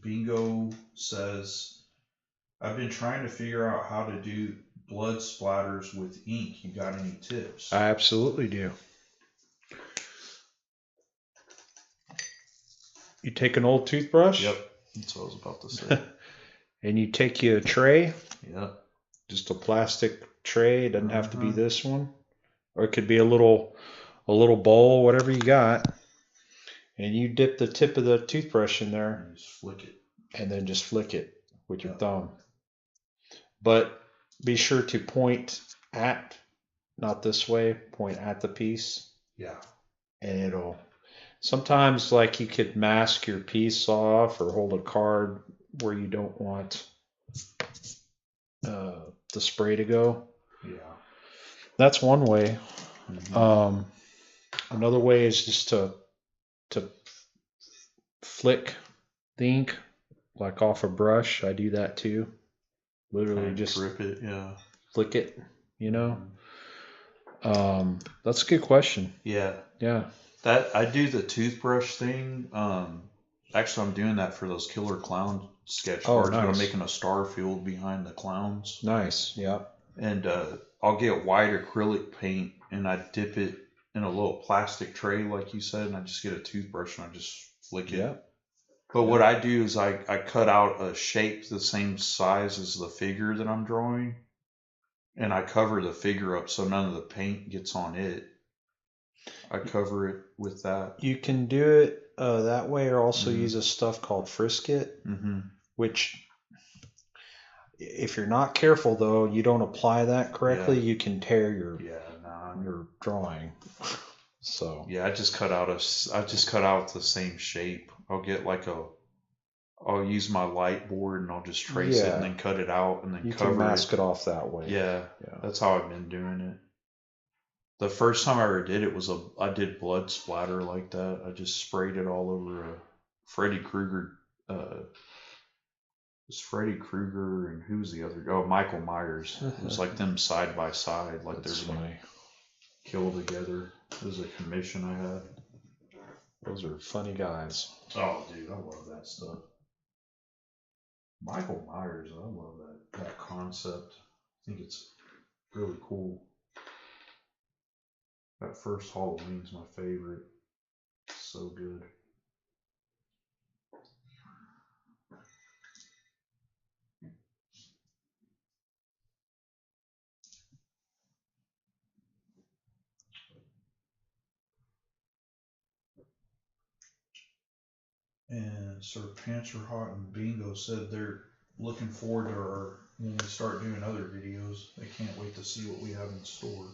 Bingo says, I've been trying to figure out how to do blood splatters with ink. You got any tips? I absolutely do. You take an old toothbrush. Yep, that's what I was about to say. And you take you a tray. Yep. Just a plastic tray. It doesn't have to be this one, or it could be a little bowl, whatever you got. And you dip the tip of the toothbrush in there. And just flick it. And then just flick it with your thumb. But be sure to point at, not this way, point at the piece. Yeah. And it'll, sometimes like you could mask your piece off or hold a card where you don't want the spray to go. Yeah. That's one way. Another way is just to flick the ink like off a brush. I do that too. Literally just rip it, yeah. Flick it, you know. That's a good question. Yeah. Yeah. That I do the toothbrush thing. Actually, I'm doing that for those killer clown sketch cards. Nice. I'm making a star field behind the clowns. Nice. Yeah. And I'll get white acrylic paint and I dip it in a little plastic tray, like you said, and I just get a toothbrush and I just flick it. Yeah. But what I do is I cut out a shape the same size as the figure that I'm drawing, and I cover the figure up so none of the paint gets on it. I cover it with that. You can do it that way, or also use a stuff called Frisket, which, if you're not careful though, you don't apply that correctly, you can tear your drawing. So yeah, I just cut out the same shape. I'll use my light board and I'll just trace it and then cut it out and then you cover it. You can mask it off that way. Yeah, that's how I've been doing it. The first time I ever did it was I did blood splatter like that. I just sprayed it all over a Freddy Krueger. It was Freddy Krueger and who was the other? Oh, Michael Myers. It was like them side by side, like they're gonna kill together. It was a commission I had. Those are funny guys. Oh, dude, I love that stuff. Michael Myers, I love that concept. I think it's really cool. That first Halloween's my favorite. It's so good. And Sir Pants Are Hot and Bingo said they're looking forward to when we start doing other videos. They can't wait to see what we have in store.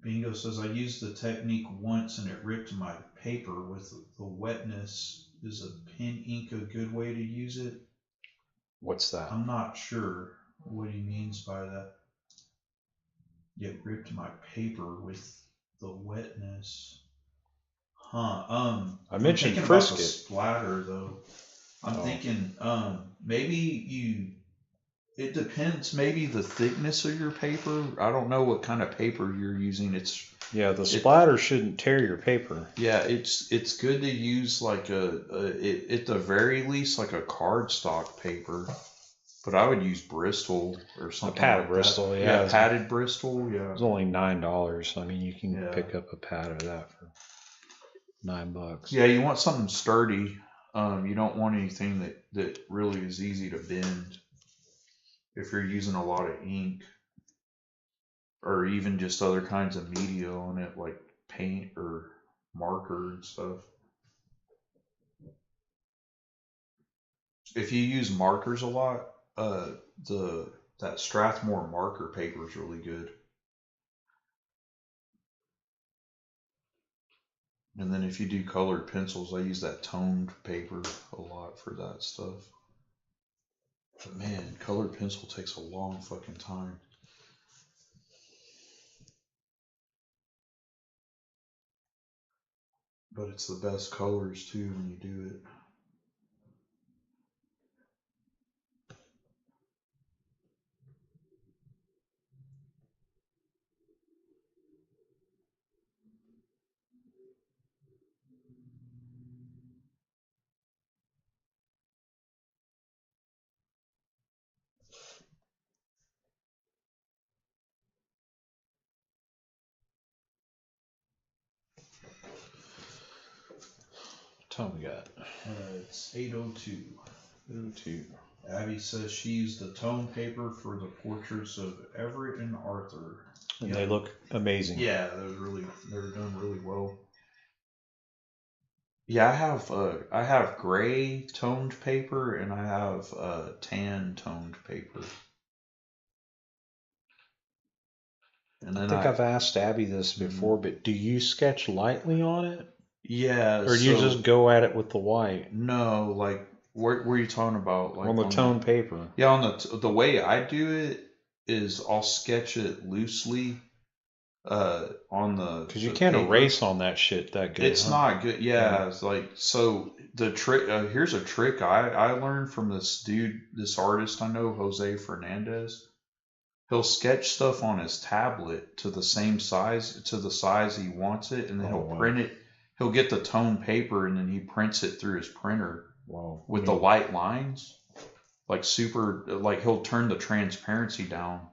Bingo says, I used the technique once and it ripped my paper with the wetness. Is a pen ink a good way to use it? What's that? I'm not sure what he means by that. It ripped my paper with the wetness. I mentioned thinking Frisket. About the splatter though. I'm thinking maybe it depends, maybe the thickness of your paper. I don't know what kind of paper you're using. The splatter shouldn't tear your paper. Yeah, it's good to use like at the very least like a cardstock paper. But I would use Bristol or something. A pad like of Bristol, that. yeah. Padded Bristol, yeah. It's only $9. I mean, you can pick up a pad of that for $9. Yeah, you want something sturdy. You don't want anything that really is easy to bend. If you're using a lot of ink, or even just other kinds of media on it, like paint or marker and stuff. If you use markers a lot, that Strathmore marker paper is really good. And then if you do colored pencils, I use that toned paper a lot for that stuff. But man, colored pencil takes a long fucking time. But it's the best colors too when you do it. Tell me that. It's 8:02. 8:02. Abby says she used the tone paper for the portraits of Everett and Arthur. And they look amazing. Yeah, they're done really well. Yeah, I have gray toned paper and I have tan toned paper. And then I think I've asked Abby this before, but do you sketch lightly on it? Yeah. Or do you just go at it with the white? No, like where are you talking about? Like on the toned paper. Yeah, on the way I do it is I'll sketch it loosely. On the because you can't erase on that shit that good. It's not good. Yeah, it's like so. The trick here's a trick I learned from this dude, this artist I know, Jose Fernandez. He'll sketch stuff on his tablet to the size he wants it, and then he'll print it. He'll get the toned paper and then he prints it through his printer. Wow. With the white lines, like he'll turn the transparency down.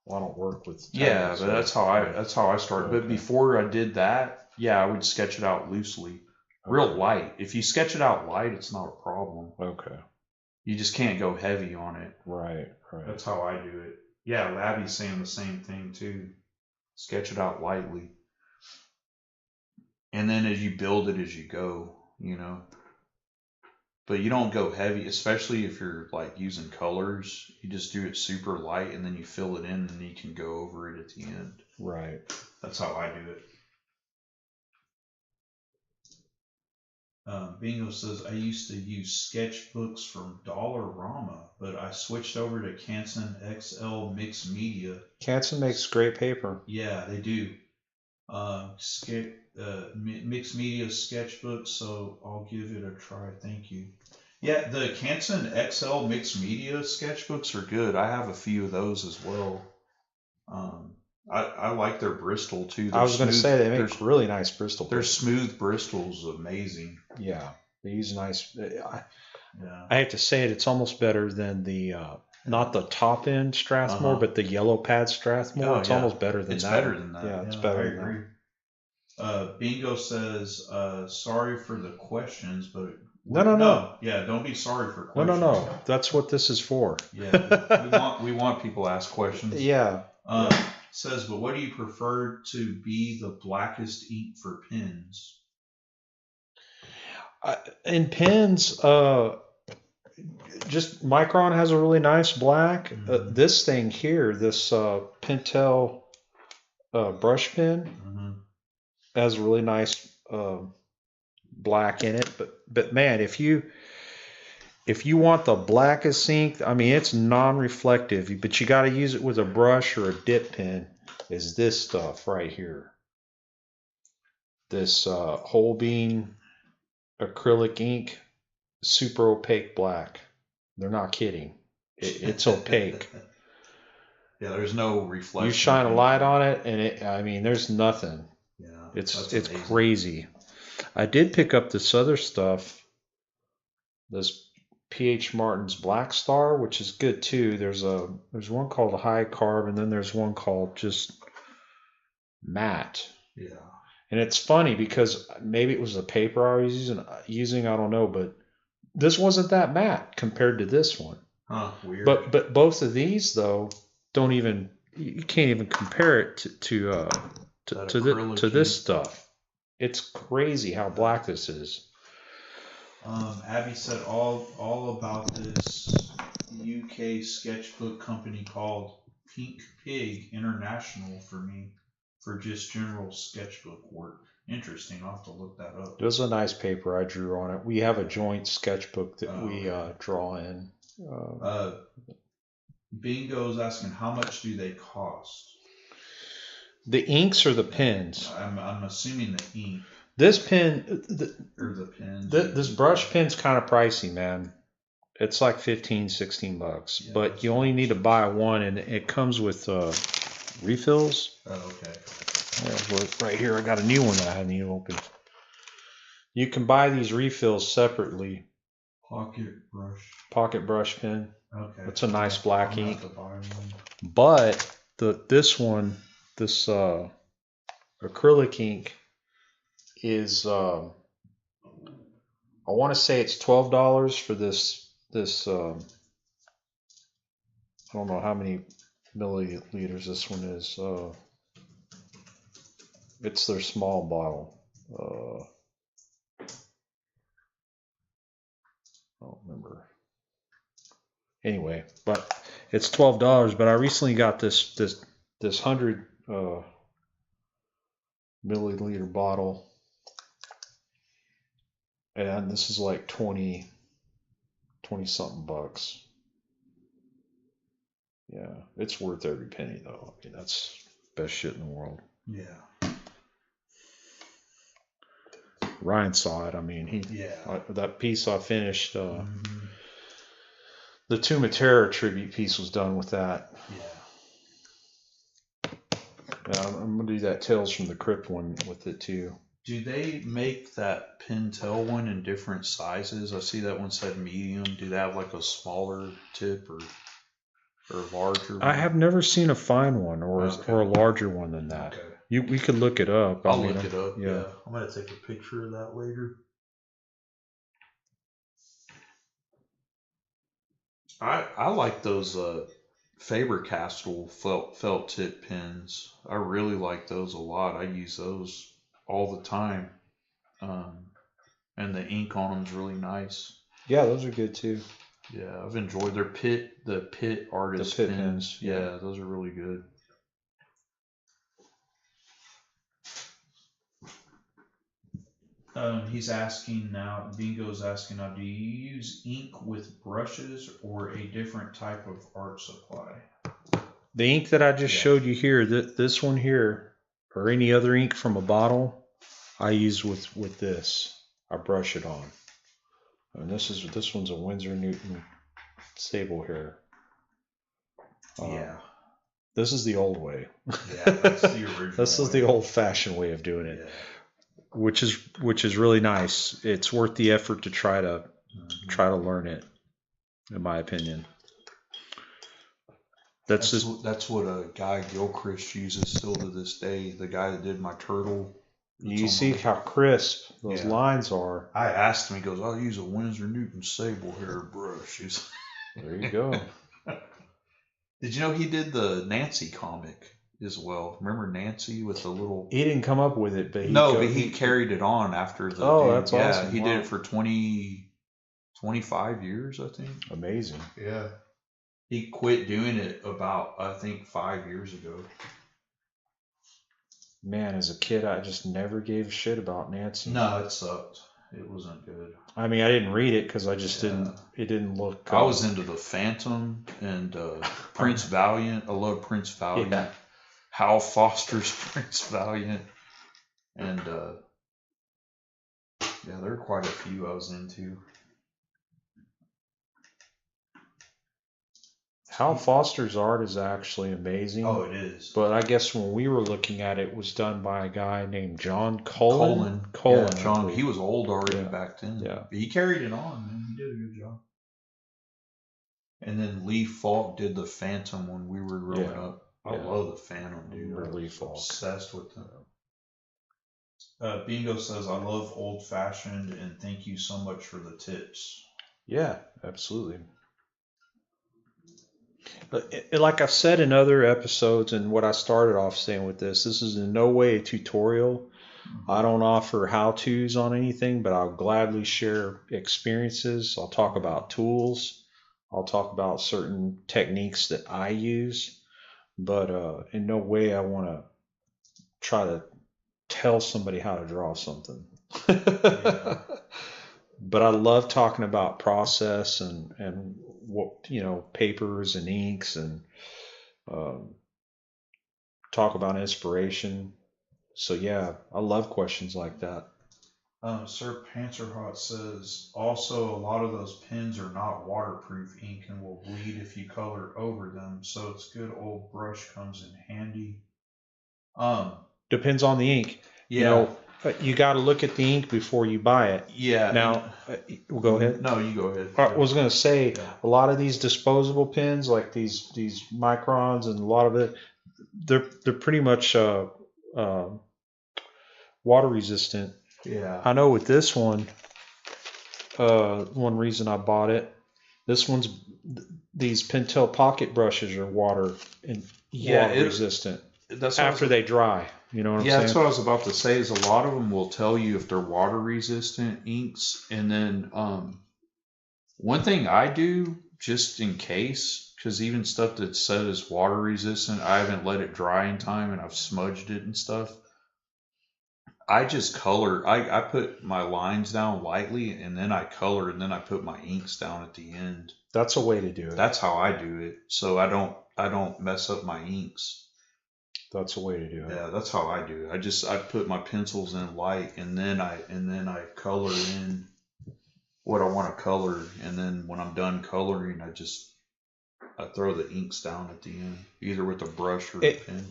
Well, I don't work with. Yeah, but that's how I started. Okay. But before I did that, I would sketch it out loosely, real light. If you sketch it out light, it's not a problem. Okay. You just can't go heavy on it. Right. That's how I do it. Yeah, Labby's saying the same thing too. Sketch it out lightly, and then as you build it as you go, But you don't go heavy, especially if you're like using colors. You just do it super light and then you fill it in and then you can go over it at the end. Right. That's how I do it. Bingo says, I used to use sketchbooks from Dollarama, but I switched over to Canson XL Mixed Media. Canson makes great paper. Yeah, they do. Mixed media sketchbook, so I'll give it a try. Thank you. Yeah, the Canson XL mixed media sketchbooks are good. I have a few of those as well. I like their Bristol too. I was going to say they make really nice Bristol. Their smooth Bristol's amazing. Yeah, they use nice. I have to say it's almost better than the not the top end Strathmore, but the yellow pad Strathmore. It's almost better than that. It's better than that. Yeah, it's better. I agree. Bingo says, sorry for the questions, but no. Yeah, don't be sorry for questions. No. That's what this is for. Yeah, we want people to ask questions. Yeah. Says, but what do you prefer to be the blackest ink for pens? In pens, just Micron has a really nice black. Mm-hmm. This thing here, this Pentel brush pen, has a really nice black in it. But man, if you want the blackest ink, I mean, it's non-reflective, but you got to use it with a brush or a dip pen. Is this stuff right here? this whole bean acrylic ink, super opaque black. They're not kidding. It's opaque. Yeah, there's no reflection. You shine a light on it, and I mean, there's nothing. Yeah, it's crazy. I did pick up this other stuff, this P.H. Martin's Black Star, which is good too. There's one called High Carb, and then there's one called just Matte. Yeah. And it's funny because maybe it was the paper I was using, I don't know, but this wasn't that matte compared to this one. Huh, weird. But both of these though you can't even compare it to this stuff. It's crazy how black this is. Abby said all about this UK sketchbook company called Pink Pig International for me for just general sketchbook work. Interesting. I'll have to look that up. It was a nice paper I drew on it. We have a joint sketchbook that we draw in. Bingo's asking, how much do they cost? The inks or the pens? I'm assuming the ink. This pen, or the pens. This brush pen's kind of pricey, man. It's like $15-16, yeah, but you only need to buy one, and it comes with refills. Oh, okay. Right here, I got a new one that I haven't even opened. You can buy these refills separately. Pocket brush pen. Okay. It's a nice black ink. But this acrylic ink is I want to say it's $12 for this I don't know how many milliliters this one is. It's their small bottle. I don't remember. Anyway, but it's $12. But I recently got this 100 milliliter bottle, and this is like 20 something bucks. Yeah, it's worth every penny though. I mean, that's the best shit in the world. Yeah. Ryan saw it. I mean, that piece I finished. The Tomb of Terror tribute piece was done with that. Yeah. I'm gonna do that Tales from the Crypt one with it too. Do they make that Pentel one in different sizes? I see that one said medium. Do they have like a smaller tip or larger one? I have never seen a fine one or a larger one than that. Okay. We could look it up. I'll look it up. Yeah. I'm gonna take a picture of that later. I like those Faber-Castell felt tip pens. I really like those a lot. I use those all the time. And the ink on them is really nice. Yeah, those are good too. Yeah, I've enjoyed the Pitt artist pens. Yeah, those are really good. He's asking now, Bingo's asking now, do you use ink with brushes or a different type of art supply? The ink that I just showed you here, this one here, or any other ink from a bottle, I use with this. I brush it on. And this one's a Winsor Newton Sable hair. This is the old way. Yeah, that's the original. This is the old-fashioned way of doing it. Yeah. Which is really nice. It's worth the effort to try to learn it, in my opinion. That's what a Guy Gilchrist uses still to this day. The guy that did my turtle. You see how crisp those lines are. I asked him. He goes, "I'll use a Winsor Newton Sable hair brush." There you go. Did you know he did the Nancy comic as well? Remember Nancy with the little... He didn't come up with it, but he carried it on after the... Oh, that's awesome. Yeah, he did it for 25 years, I think. Amazing. Yeah. He quit doing it about, I think, 5 years ago. Man, as a kid, I just never gave a shit about Nancy. No, it sucked. It wasn't good. I mean, I didn't read it because I just didn't... It didn't look... I was into the Phantom and Prince Valiant. I love Prince Valiant. Yeah. Hal Foster's Prince Valiant. And Yeah, there are quite a few I was into. Hal Foster's art is actually amazing. Oh, it is. But I guess when we were looking at it, it was done by a guy named John Cullen. Yeah, John. He was old already back then. Yeah. But he carried it on, man. He did a good job. And then Lee Falk did the Phantom when we were growing up. I love the Phantom, dude. I was obsessed with them. Bingo says, I love old fashioned and thank you so much for the tips. Yeah, absolutely. But like I've said in other episodes, and what I started off saying with this is in no way a tutorial. I don't offer how-tos on anything, but I'll gladly share experiences. I'll talk about tools. I'll talk about certain techniques that I use, but in no way I want to try to tell somebody how to draw something. Yeah. But I love talking about process and what, papers and inks and talk about inspiration. So yeah, I love questions like that. Sir Panzerhot says, also a lot of those pens are not waterproof ink and will bleed if you color over them, so it's good old brush comes in handy. Depends on the ink. Yeah. You got to look at the ink before you buy it. Yeah. Now, go ahead. No, you go ahead. I was going to say, a lot of these disposable pens, like these microns, and a lot of it, they're pretty much water resistant. Yeah. I know with this one, one reason I bought it, these Pentel pocket brushes are water resistant. That's after they dry. You know what I'm saying? Yeah, that's what I was about to say. Is a lot of them will tell you if they're water resistant inks, and then one thing I do just in case, because even stuff that's said is water resistant, I haven't let it dry in time, and I've smudged it and stuff. I just color. I put my lines down lightly, and then I color, and then I put my inks down at the end. That's a way to do it. That's how I do it, so I don't mess up my inks. That's a way to do it. Yeah, that's how I do it. I put my pencils in light, and then I color in what I want to color, and then when I'm done coloring, I throw the inks down at the end, either with a brush or a pen.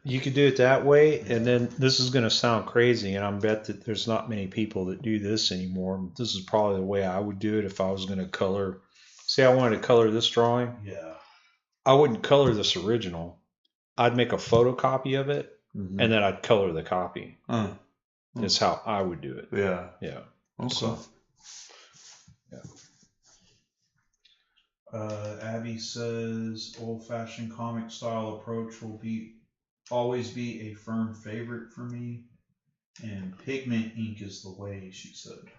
You could do it that way, and then this is going to sound crazy, and I bet that there's not many people that do this anymore. This is probably the way I would do it if I was going to color. Say I wanted to color this drawing. Yeah. I wouldn't color this original. I'd make a photocopy of it, and then I'd color the copy. Is how I would do it. Yeah. Yeah. Okay. So, yeah. Abby says, old-fashioned comic style approach will always be a firm favorite for me, and pigment ink is the way, she said.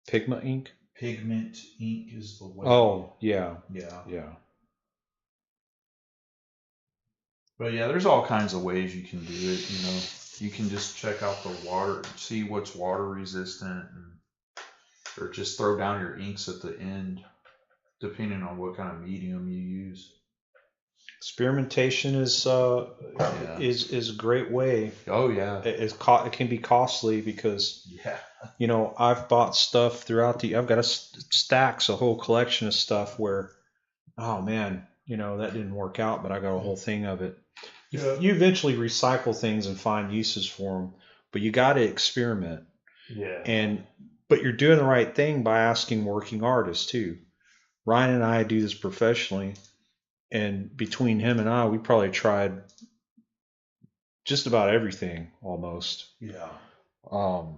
Pigment ink? Pigment ink is the way. Oh, yeah. Yeah. Yeah. But yeah, there's all kinds of ways you can do it. You can just check out the water, see what's water resistant, or just throw down your inks at the end, depending on what kind of medium you use. Experimentation is a great way. Oh yeah. It can be costly because I've bought stuff throughout I've got a whole collection of stuff where, oh man, that didn't work out, but I got a whole thing of it. You eventually recycle things and find uses for them, but you got to experiment. Yeah. But you're doing the right thing by asking working artists too. Ryan and I do this professionally, and between him and I, we probably tried just about everything almost. Yeah. I'm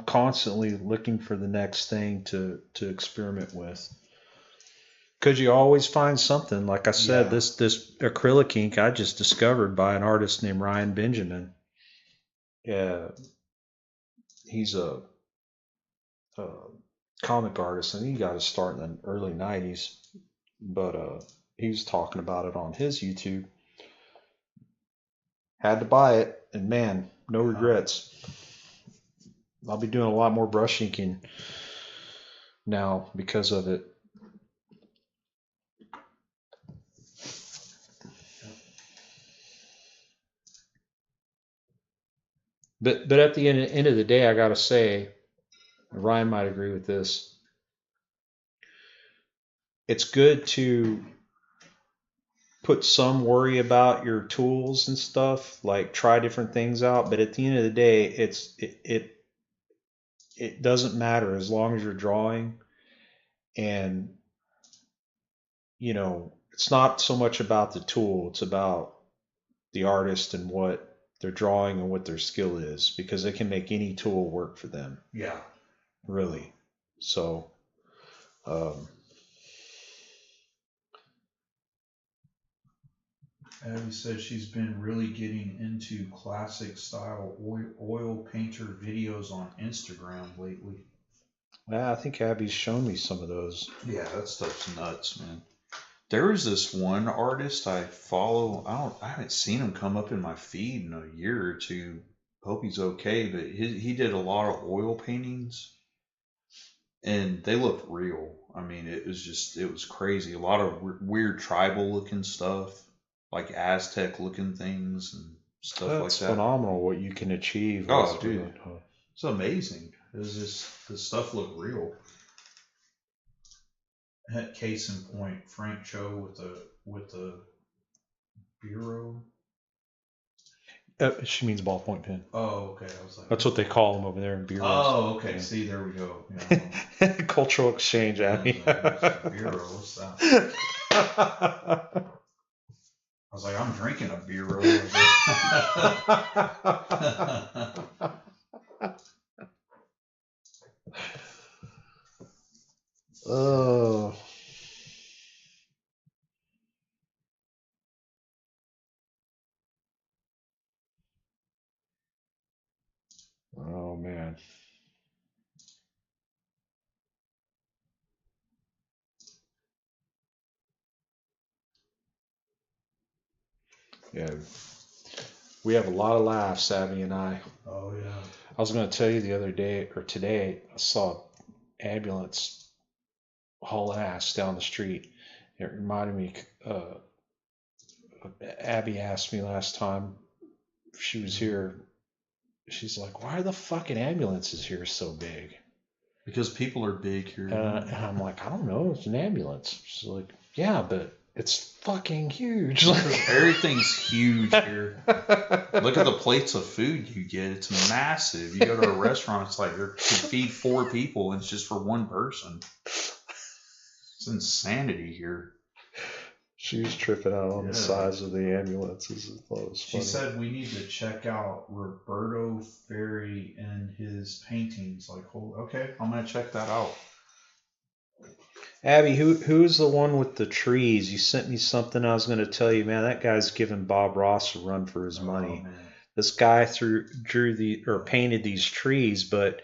constantly looking for the next thing to experiment with. Because you always find something. Like I said, this acrylic ink I just discovered by an artist named Ryan Benjamin. Yeah, he's a comic artist, and he got his start in the early 90s. But he was talking about it on his YouTube. Had to buy it, and man, no regrets. I'll be doing a lot more brush inking now because of it. But at the end of the day, I gotta say, Ryan might agree with this. It's good to put some worry about your tools and stuff, like try different things out. But at the end of the day, it doesn't matter as long as you're drawing, and it's not so much about the tool; it's about the artist and what they're drawing and what their skill is, because they can make any tool work for them. Yeah. Really. So, Abby says she's been really getting into classic style oil painter videos on Instagram lately. yeah, I think Abby's shown me some of those. Yeah, that stuff's nuts, man. There was this one artist I follow. I haven't seen him come up in my feed in a year or two. Hope he's okay, but he did a lot of oil paintings, and they looked real. I mean, it was crazy. A lot of weird tribal looking stuff, like Aztec looking things and stuff like that. That's phenomenal what you can achieve. Oh, dude, it's amazing. The stuff looked real. Case in point, Frank Cho with the bureau. She means ballpoint pen. Oh, okay. I was like, that's what they call them over there in bureaus. Oh, okay. Yeah. See, there we go. Yeah. Cultural exchange, Abby. Bureau, what's that? I was like, I'm drinking a bureau. Oh. Oh, man. Yeah. We have a lot of laughs, Abby and I. Oh, yeah. I was going to tell you the other day, or today, I saw an ambulance haul ass down the street. It reminded me, Abby asked me last time she was here, she's like, why are the fucking ambulances here so big? Because people are big here. And I'm like, I don't know, it's an ambulance. She's like, yeah, but it's fucking huge. Everything's huge here. Look at the plates of food you get. It's massive. You go to a restaurant, it's like you can feed 4 people and it's just for one person. It's insanity here. She was tripping out on the size of the ambulances. She said we need to check out Roberto Ferri and his paintings. Like, okay, I'm going to check that out. Abby, who's the one with the trees? You sent me something I was going to tell you, man. That guy's giving Bob Ross a run for his money. Man. This guy painted these trees, but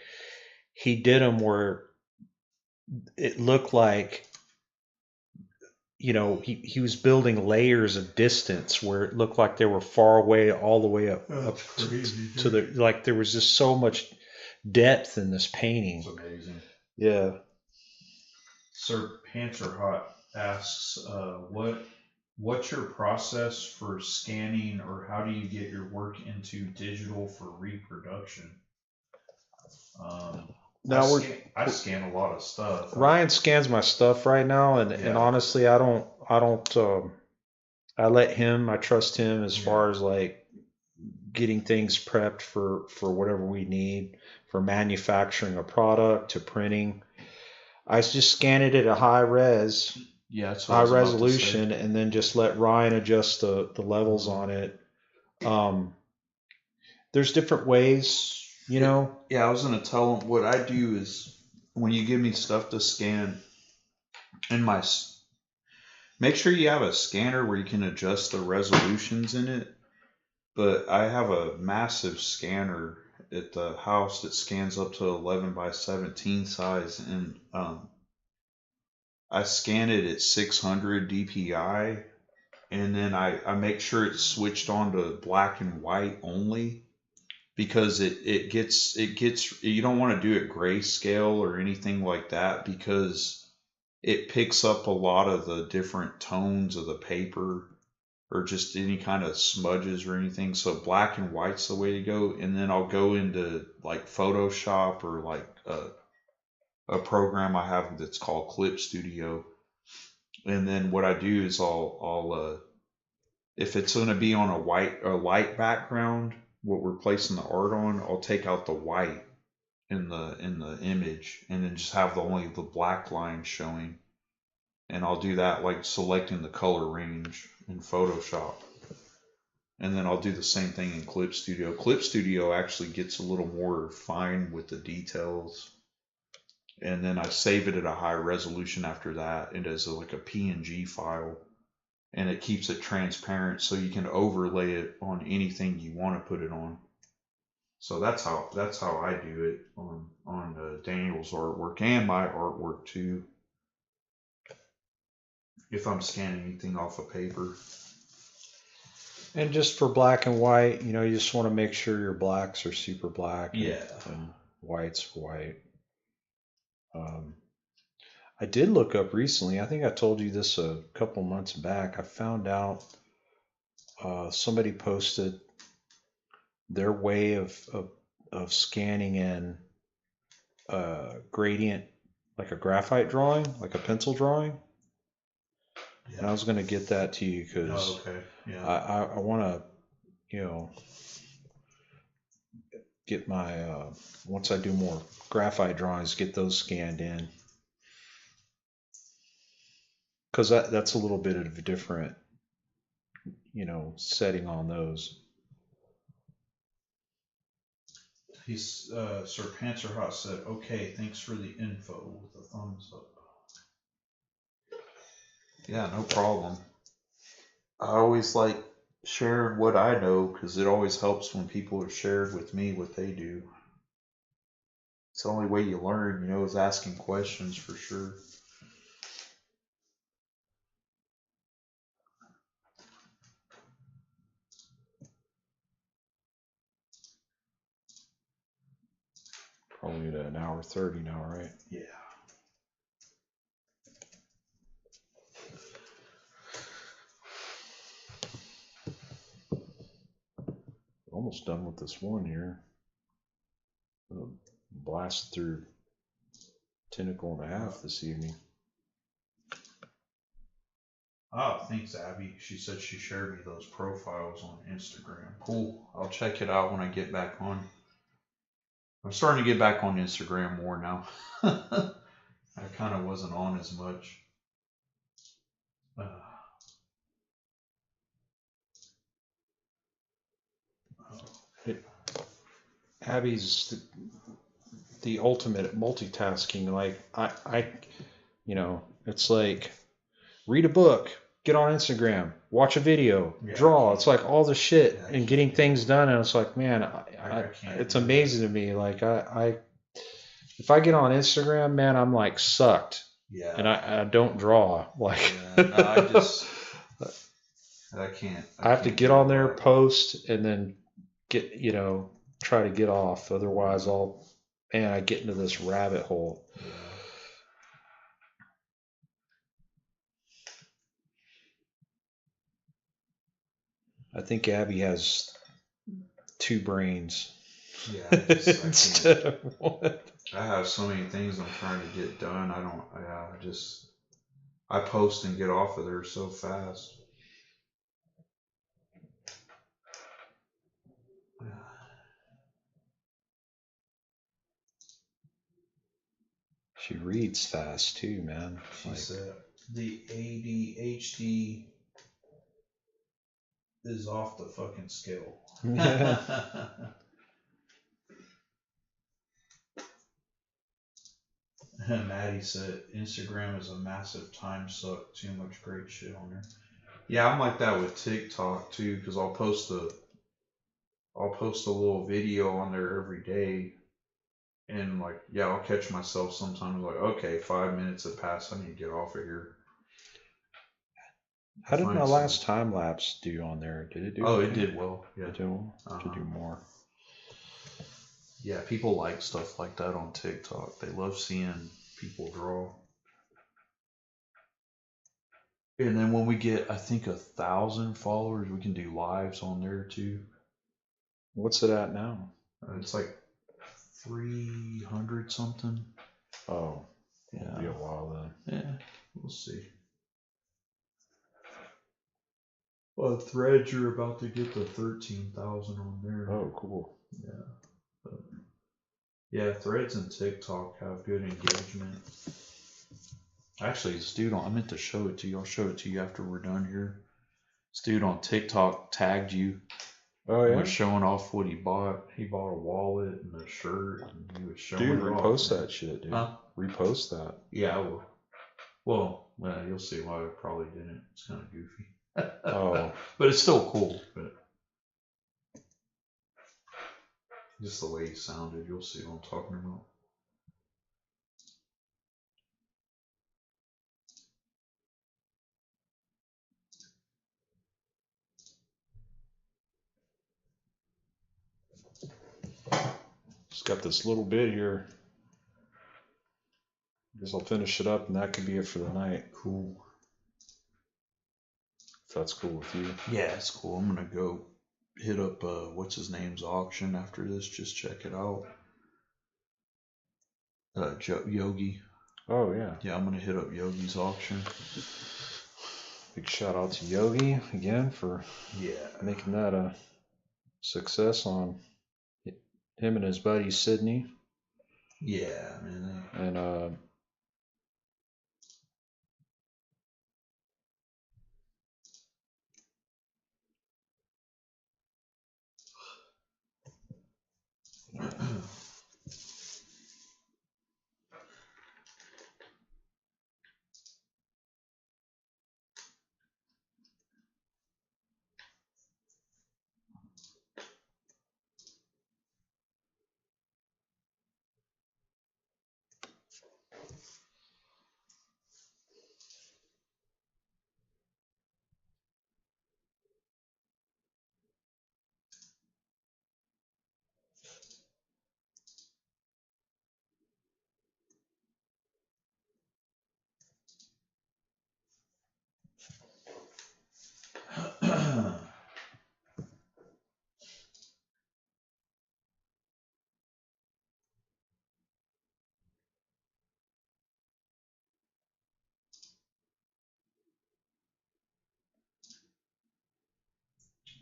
he did them where it looked like, he was building layers of distance where it looked like they were far away, all the way up to the, like there was just so much depth in this painting. It's amazing. Yeah. Sir Panterhot asks, what's your process for scanning, or how do you get your work into digital for reproduction? I scan a lot of stuff. Ryan scans my stuff right now, and honestly, I let him. I trust him as far as like getting things prepped for whatever we need, for manufacturing a product to printing. I just scan it at a high res, high resolution, and then just let Ryan adjust the levels on it. There's different ways. Yeah, I was going to tell him what I do is when you give me stuff to scan, make sure you have a scanner where you can adjust the resolutions in it. But I have a massive scanner at the house that scans up to 11 by 17 size, and I scan it at 600 DPI, and then I make sure it's switched on to black and white only. Because it gets you don't want to do it grayscale or anything like that, because it picks up a lot of the different tones of the paper. or just any kind of smudges or anything. So black and white's the way to go. And then I'll go into like Photoshop or like a program I have that's called Clip Studio. And then what I do is I'll if it's going to be on a light background, what we're placing the art on, I'll take out the white in the image and then just have only the black line showing. And I'll do that like selecting the color range in Photoshop. And then I'll do the same thing in Clip Studio. Clip Studio actually gets a little more fine with the details. And then I save it at a high resolution after that. It is like a PNG file. And it keeps it transparent so you can overlay it on anything you want to put it on. So that's how I do it on Daniel's artwork and my artwork too. If I'm scanning anything off of paper. And just for black and white, you just want to make sure your blacks are super black. And white's white. I did look up recently, I think I told you this a couple months back, I found out somebody posted their way of scanning in gradient, like a graphite drawing, like a pencil drawing. Yeah. And I was going to get that to you because I want to, get my, once I do more graphite drawings, get those scanned in. Because that's a little bit of a different, setting on those. Sir Panzerhot said, "Okay, thanks for the info," with a thumbs up. Yeah, no problem. I always like sharing what I know because it always helps when people have shared with me what they do. It's the only way you learn, is asking questions for sure. Probably at an hour 30 now, right? Yeah. Almost done with this one here. Blast through tentacle and a half this evening. Oh, thanks, Abby. She said she shared me those profiles on Instagram. Cool. I'll check it out when I get back on. I'm starting to get back on Instagram more now. I kind of wasn't on as much. Abby's the ultimate multitasking. Like I it's like read a book, get on Instagram, watch a video, draw. It's like all the shit and getting things done. And it's like, man, it's amazing to me. Like if I get on Instagram, man, I'm like sucked. Yeah. And I don't draw. Like I can't. I have to get on there, post, and then get try to get off. Otherwise, I get into this rabbit hole. Yeah. I think Abby has 2 brains. Yeah. Instead of one. I have so many things I'm trying to get done. I post and get off of there so fast. She reads fast too, man. She said the ADHD is off the fucking scale. Maddie said Instagram is a massive time suck. Too much great shit on there. Yeah, I'm like that with TikTok too, because I'll post a little video on there every day. And I'll catch myself sometimes like, okay, 5 minutes have passed. I need to get off of here. How did my last time lapse do on there? Did it do? Oh, it did well. Yeah, it did well. To do more. Yeah, people like stuff like that on TikTok. They love seeing people draw. And then when we get, I think, 1,000 followers, we can do lives on there too. What's it at now? It's like 300 something. Oh, yeah. It'll be a while then. Yeah, we'll see. Well, Threads, you're about to get to 13,000 on there. Oh, cool. Yeah. But, yeah, Threads and TikTok have good engagement. Actually, this dude I meant to show it to you. I'll show it to you after we're done here. This dude on TikTok tagged you. Oh, yeah? He was showing off what he bought. He bought a wallet and a shirt, and he was showing dude, it repost off. That shit, dude. Huh? Repost that. Yeah, I will. Well, you'll see why I probably didn't. It's kind of goofy. Oh. But it's still cool. But just the way he sounded, you'll see what I'm talking about. Just got this little bit here. Guess I'll finish it up, and that could be it for the night. Cool. If that's cool with you. Yeah, it's cool. I'm gonna go hit up what's his name's auction after this. Just check it out. Yogi. Oh yeah. Yeah, I'm gonna hit up Yogi's auction. Big shout out to Yogi again for making that a success on him and his buddy Sydney. Yeah, man. And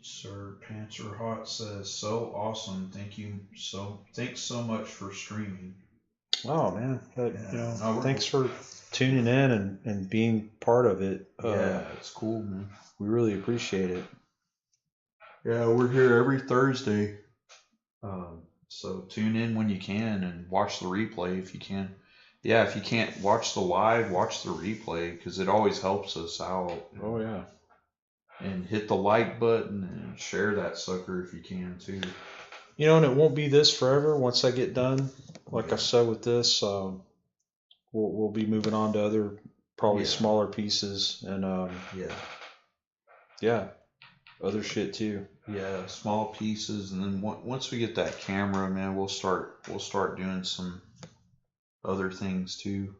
Sir Pants Are Hot says, so awesome. Thanks so much for streaming. oh man, thanks for tuning in and being part of it. Yeah, it's cool, man. We really appreciate it. Yeah, we're here every Thursday. So tune in when you can and watch the replay if you can. Yeah, if you can't watch the live, watch the replay because it always helps us out. Oh yeah. And hit the like button and share that sucker if you can too. And it won't be this forever. Once I get done, like I said with this, we'll be moving on to other probably smaller pieces and other shit too. Yeah, small pieces, and then once we get that camera, man, we'll start doing some other things too.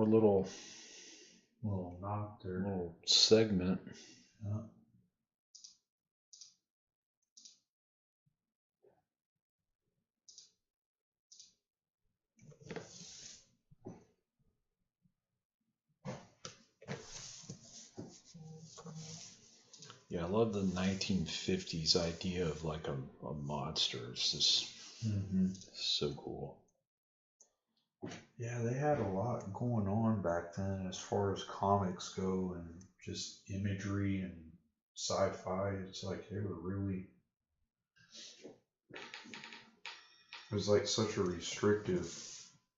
more little knock there. Little segment. Yeah. Yeah, I love the 1950s idea of like a monster. It's just so cool. Yeah, they had a lot going on back then as far as comics go and just imagery and sci-fi. It's like they were really. It was like such a restrictive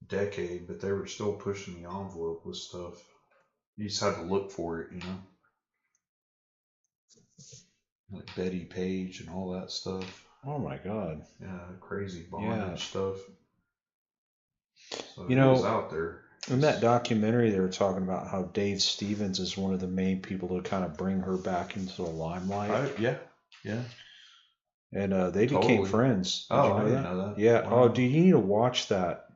decade, but they were still pushing the envelope with stuff. You just had to look for it, you know? Like Betty Page and all that stuff. Oh my God. Yeah, crazy bondage stuff. So you it know, was out there. In that documentary, they were talking about how Dave Stevens is one of the main people to kind of bring her back into the limelight. Yeah. And they became friends. Did you know I didn't know that. Yeah. Wow. Oh, dude, you need to watch that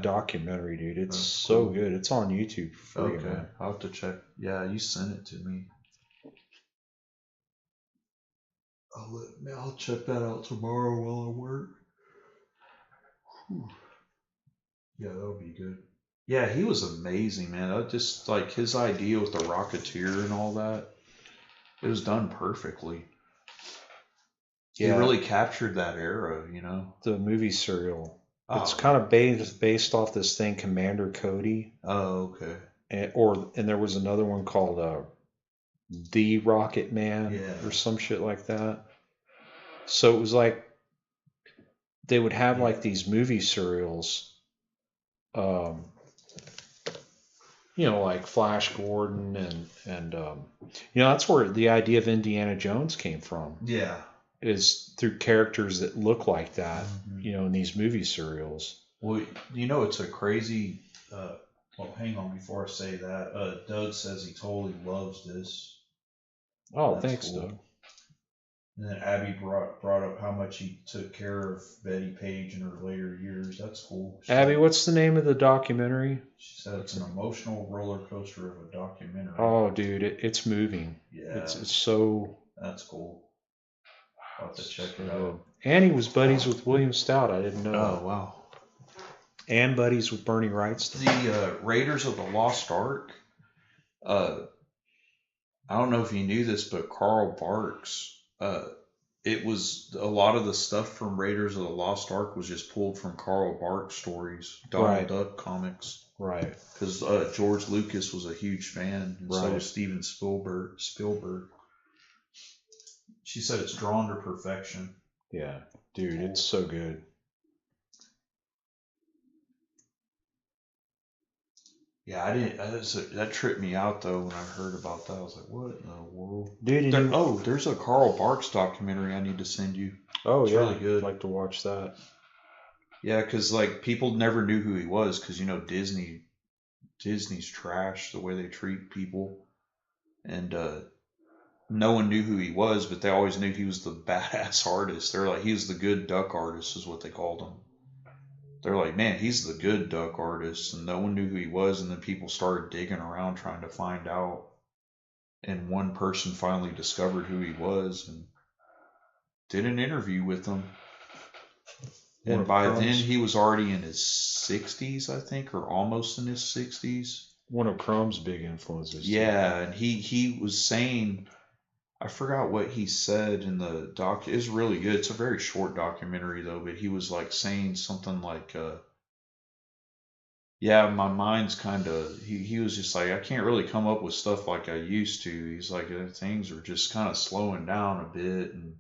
documentary, dude. It's so good. It's on YouTube for free, man. I'll have to check. Yeah, you sent it to me. I'll check that out tomorrow while I work. Whew. Yeah, that'll be good. Yeah, he was amazing, man. I just like his idea with the Rocketeer and all that. It was done perfectly. Yeah. He really captured that era, you know. The movie serial. It's kind of based off this thing, Commander Cody. Oh, okay. And there was another one called The Rocket Man or some shit like that. So it was like they would have like these movie serials, like Flash Gordon and that's where the idea of Indiana Jones came from. Yeah. Is through characters that look like that, in these movie serials. Well, it's a crazy. Hang on before I say that. Doug says he totally loves this. Oh, thanks, cool. Doug. And then Abby brought up how much he took care of Betty Page in her later years. That's cool. Abby, what's the name of the documentary? She said it's an emotional roller coaster of a documentary. Oh, dude, it's moving. Yeah. It's so. That's cool. I'll have to check it out. And he was buddies with William Stout. I didn't know. Oh, wow. And buddies with Bernie Wrightson. The Raiders of the Lost Ark. I don't know if you knew this, but Carl Barks. It was a lot of the stuff from Raiders of the Lost Ark was just pulled from Carl Barks stories, Donald Duck comics. Right. Because George Lucas was a huge fan, and so was Steven Spielberg. She said it's drawn to perfection. Yeah, dude, it's so good. Yeah, I didn't. That tripped me out though when I heard about that. I was like, "What in the world, dude?" There's a Carl Barks documentary I need to send you. Oh, it's really good. I'd like to watch that. Yeah, because like people never knew who he was because Disney's trash the way they treat people, and no one knew who he was, but they always knew he was the badass artist. They're like, he was the good duck artist, is what they called him. They're like, man, he's the good duck artist, and no one knew who he was, and then people started digging around trying to find out, and one person finally discovered who he was and did an interview with him. And by then, he was already in his 60s, I think, or almost in his 60s. One of Chrome's big influences. Yeah, and he was saying, I forgot what he said in the doc. It's really good. It's a very short documentary though, but he was like saying something like, yeah, my mind's kind of, he was just like, I can't really come up with stuff like I used to. He's like, things are just kind of slowing down a bit. And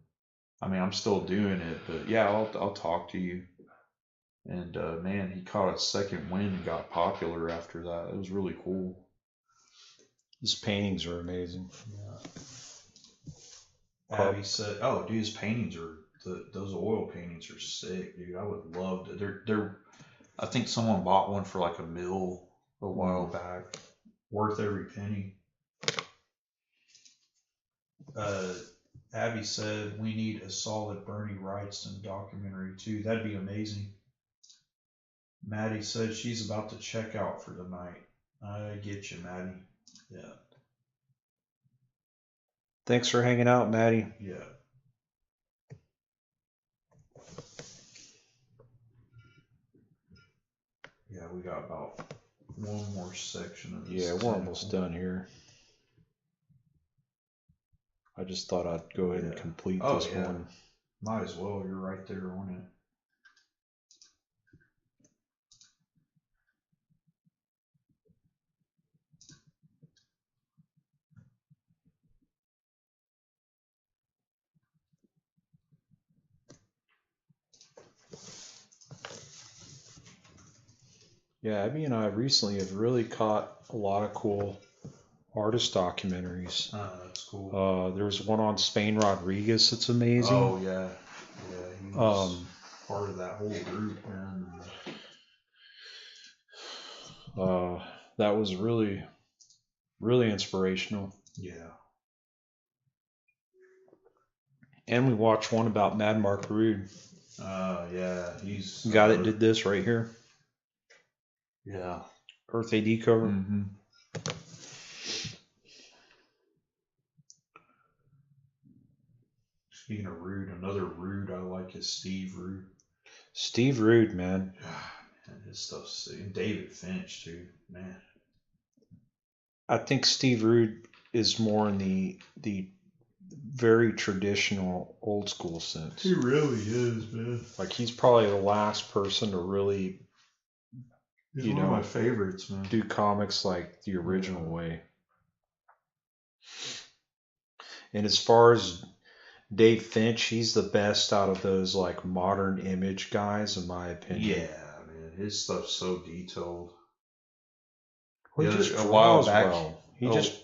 I mean, I'm still doing it, but yeah, I'll talk to you. And man, he caught a second wind and got popular after that. It was really cool. His paintings are amazing. Yeah. Abby said, "Oh, dude, his paintings are those oil paintings are sick, dude. I would love to. They're. I think someone bought one for like $1 million a while back. Worth every penny." Abby said, "We need a solid Bernie Wrightson documentary too. That'd be amazing." Maddie said she's about to check out for the night. I get you, Maddie. Yeah. Thanks for hanging out, Maddie. Yeah. Yeah, we got about one more section of this. Yeah, we're almost done here. I just thought I'd go ahead and complete this one. Might as well. You're right there on it. Yeah, Abby and I recently have really caught a lot of cool artist documentaries. That's cool. There's one on Spain Rodriguez that's amazing. Oh, yeah. Yeah, he was part of that whole group, man. That was really, really inspirational. Yeah. And we watched one about Mad Mark Rude. Yeah, he's the guy that did this right here. Yeah. Earth AD cover. Mm-hmm. Speaking of Rude, another Rude I like is Steve Rude. Steve Rude, man. Man, his stuff's sick. And David Finch too, man. I think Steve Rude is more in the very traditional old school sense. He really is, man. Like he's probably the last person to really He's one of my favorites, man. Do comics like the original way. And as far as Dave Finch, he's the best out of those like modern image guys, in my opinion. Yeah, man, his stuff's so detailed. Well, he just a while back, he just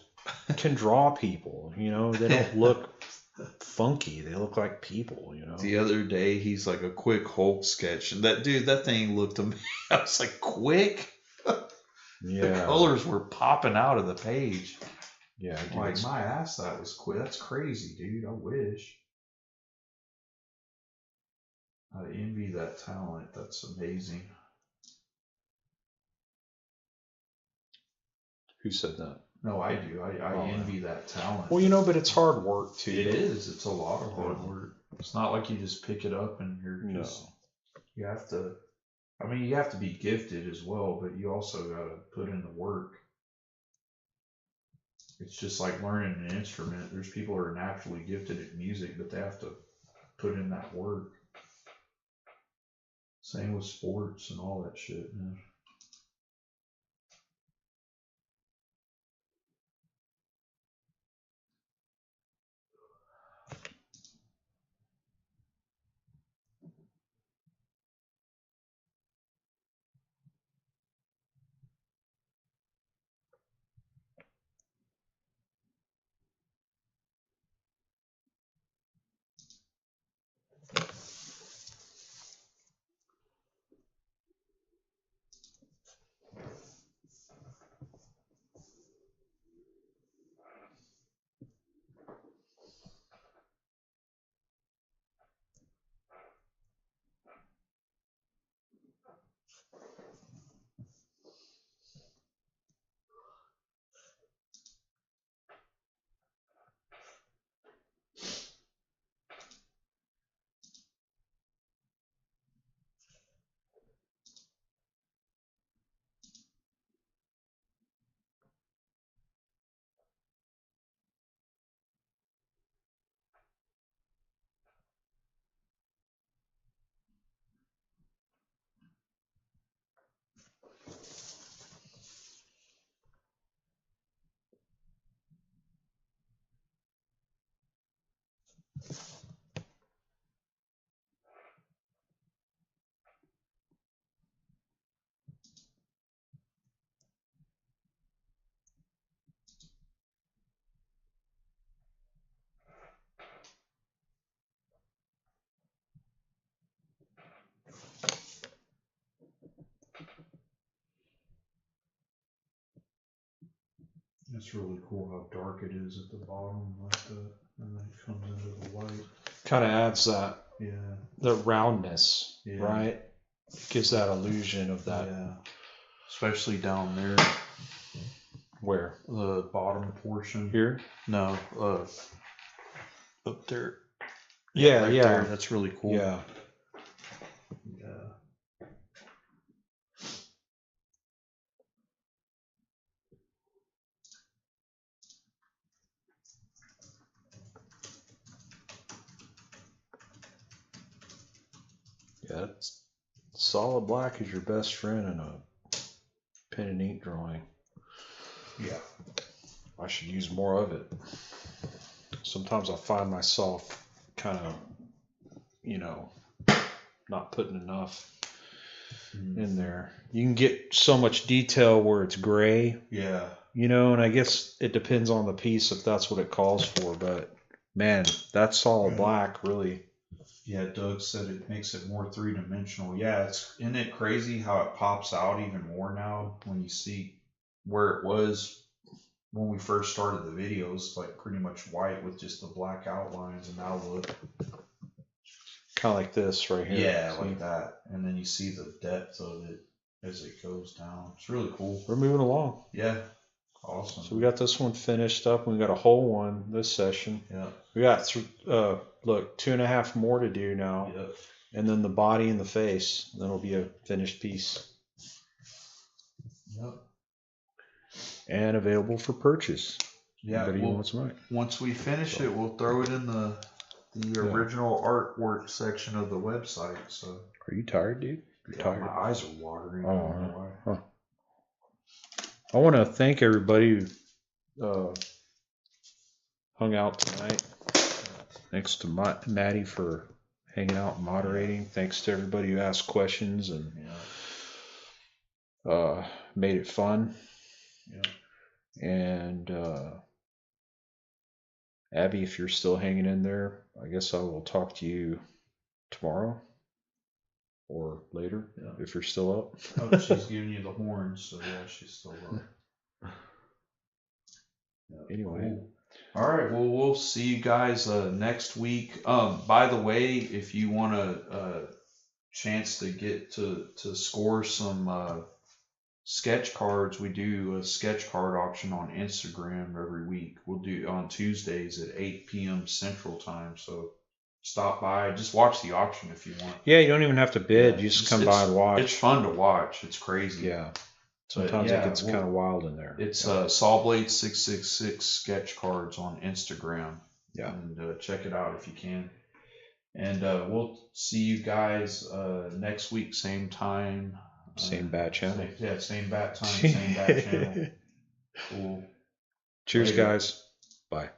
can draw people. You know, they don't look funky; they look like people. You know. The other day, he's like a quick Hulk sketch, and that thing looked to me. I was like, quick. Yeah. The colors were popping out of the page. Yeah, dude, like my ass, that was quick. That's crazy, dude. I wish. I envy that talent. That's amazing. Who said that? No, I do. I envy that talent. Well, you know, but it's hard work too. It is. It's a lot of hard work. It's not like you just pick it up and you're just. You have to. I mean, you have to be gifted as well, but you also got to put in the work. It's just like learning an instrument. There's people who are naturally gifted at music, but they have to put in that work. Same with sports and all that shit, man. It's really cool how dark it is at the bottom like that, and then it comes into the white. Kind of adds that, the roundness, right? Gives that illusion of that. Yeah. Especially down there. Where? The bottom portion. Here? No, up there. Yeah, right yeah. there. That's really cool. Yeah. Yeah. Yeah, solid black is your best friend in a pen and ink drawing. Yeah. I should use more of it. Sometimes I find myself kind of, not putting enough in there. You can get so much detail where it's gray. Yeah. And I guess it depends on the piece if that's what it calls for, but man, that solid black really. Yeah, Doug said it makes it more three-dimensional. Yeah, isn't it crazy how it pops out even more now when you see where it was when we first started the videos, like pretty much white with just the black outlines, and now look. Kind of like this right here. Yeah, like that. And then you see the depth of it as it goes down. It's really cool. We're moving along. Yeah. Awesome. So we got this one finished up. We got a whole one this session. Yeah. We got 2.5 more to do now. Yep. And then the body and the face. Then it'll be a finished piece. Yep. And available for purchase. Yeah. Anybody who wants mine. Once we finish it, we'll throw it in the original artwork section of the website. So. Are you tired, dude? You're tired. My eyes are watering. I don't know why. Huh. I want to thank everybody who hung out tonight. Thanks to Maddie for hanging out and moderating. Thanks to everybody who asked questions and made it fun. Yeah. And Abby, if you're still hanging in there, I guess I will talk to you tomorrow or later if you're still up. Oh, she's giving you the horns, so yeah, she's still up. Anyway. Cool. All right, well, we'll see you guys next week. By the way, if you want a chance to get to score some sketch cards, we do a sketch card auction on Instagram every week. We'll do on Tuesdays at 8 p.m. Central Time. So stop by, just watch the auction if you want. Yeah, you don't even have to bid. You just come by and watch. It's fun to watch. It's crazy. Yeah. Sometimes it gets kind of wild in there. It's Sawblade 666 sketch cards on Instagram. Yeah. And check it out if you can. And we'll see you guys next week, same time. Same bat channel. Same bat time, same bat channel. Cool. Cheers, guys. Bye.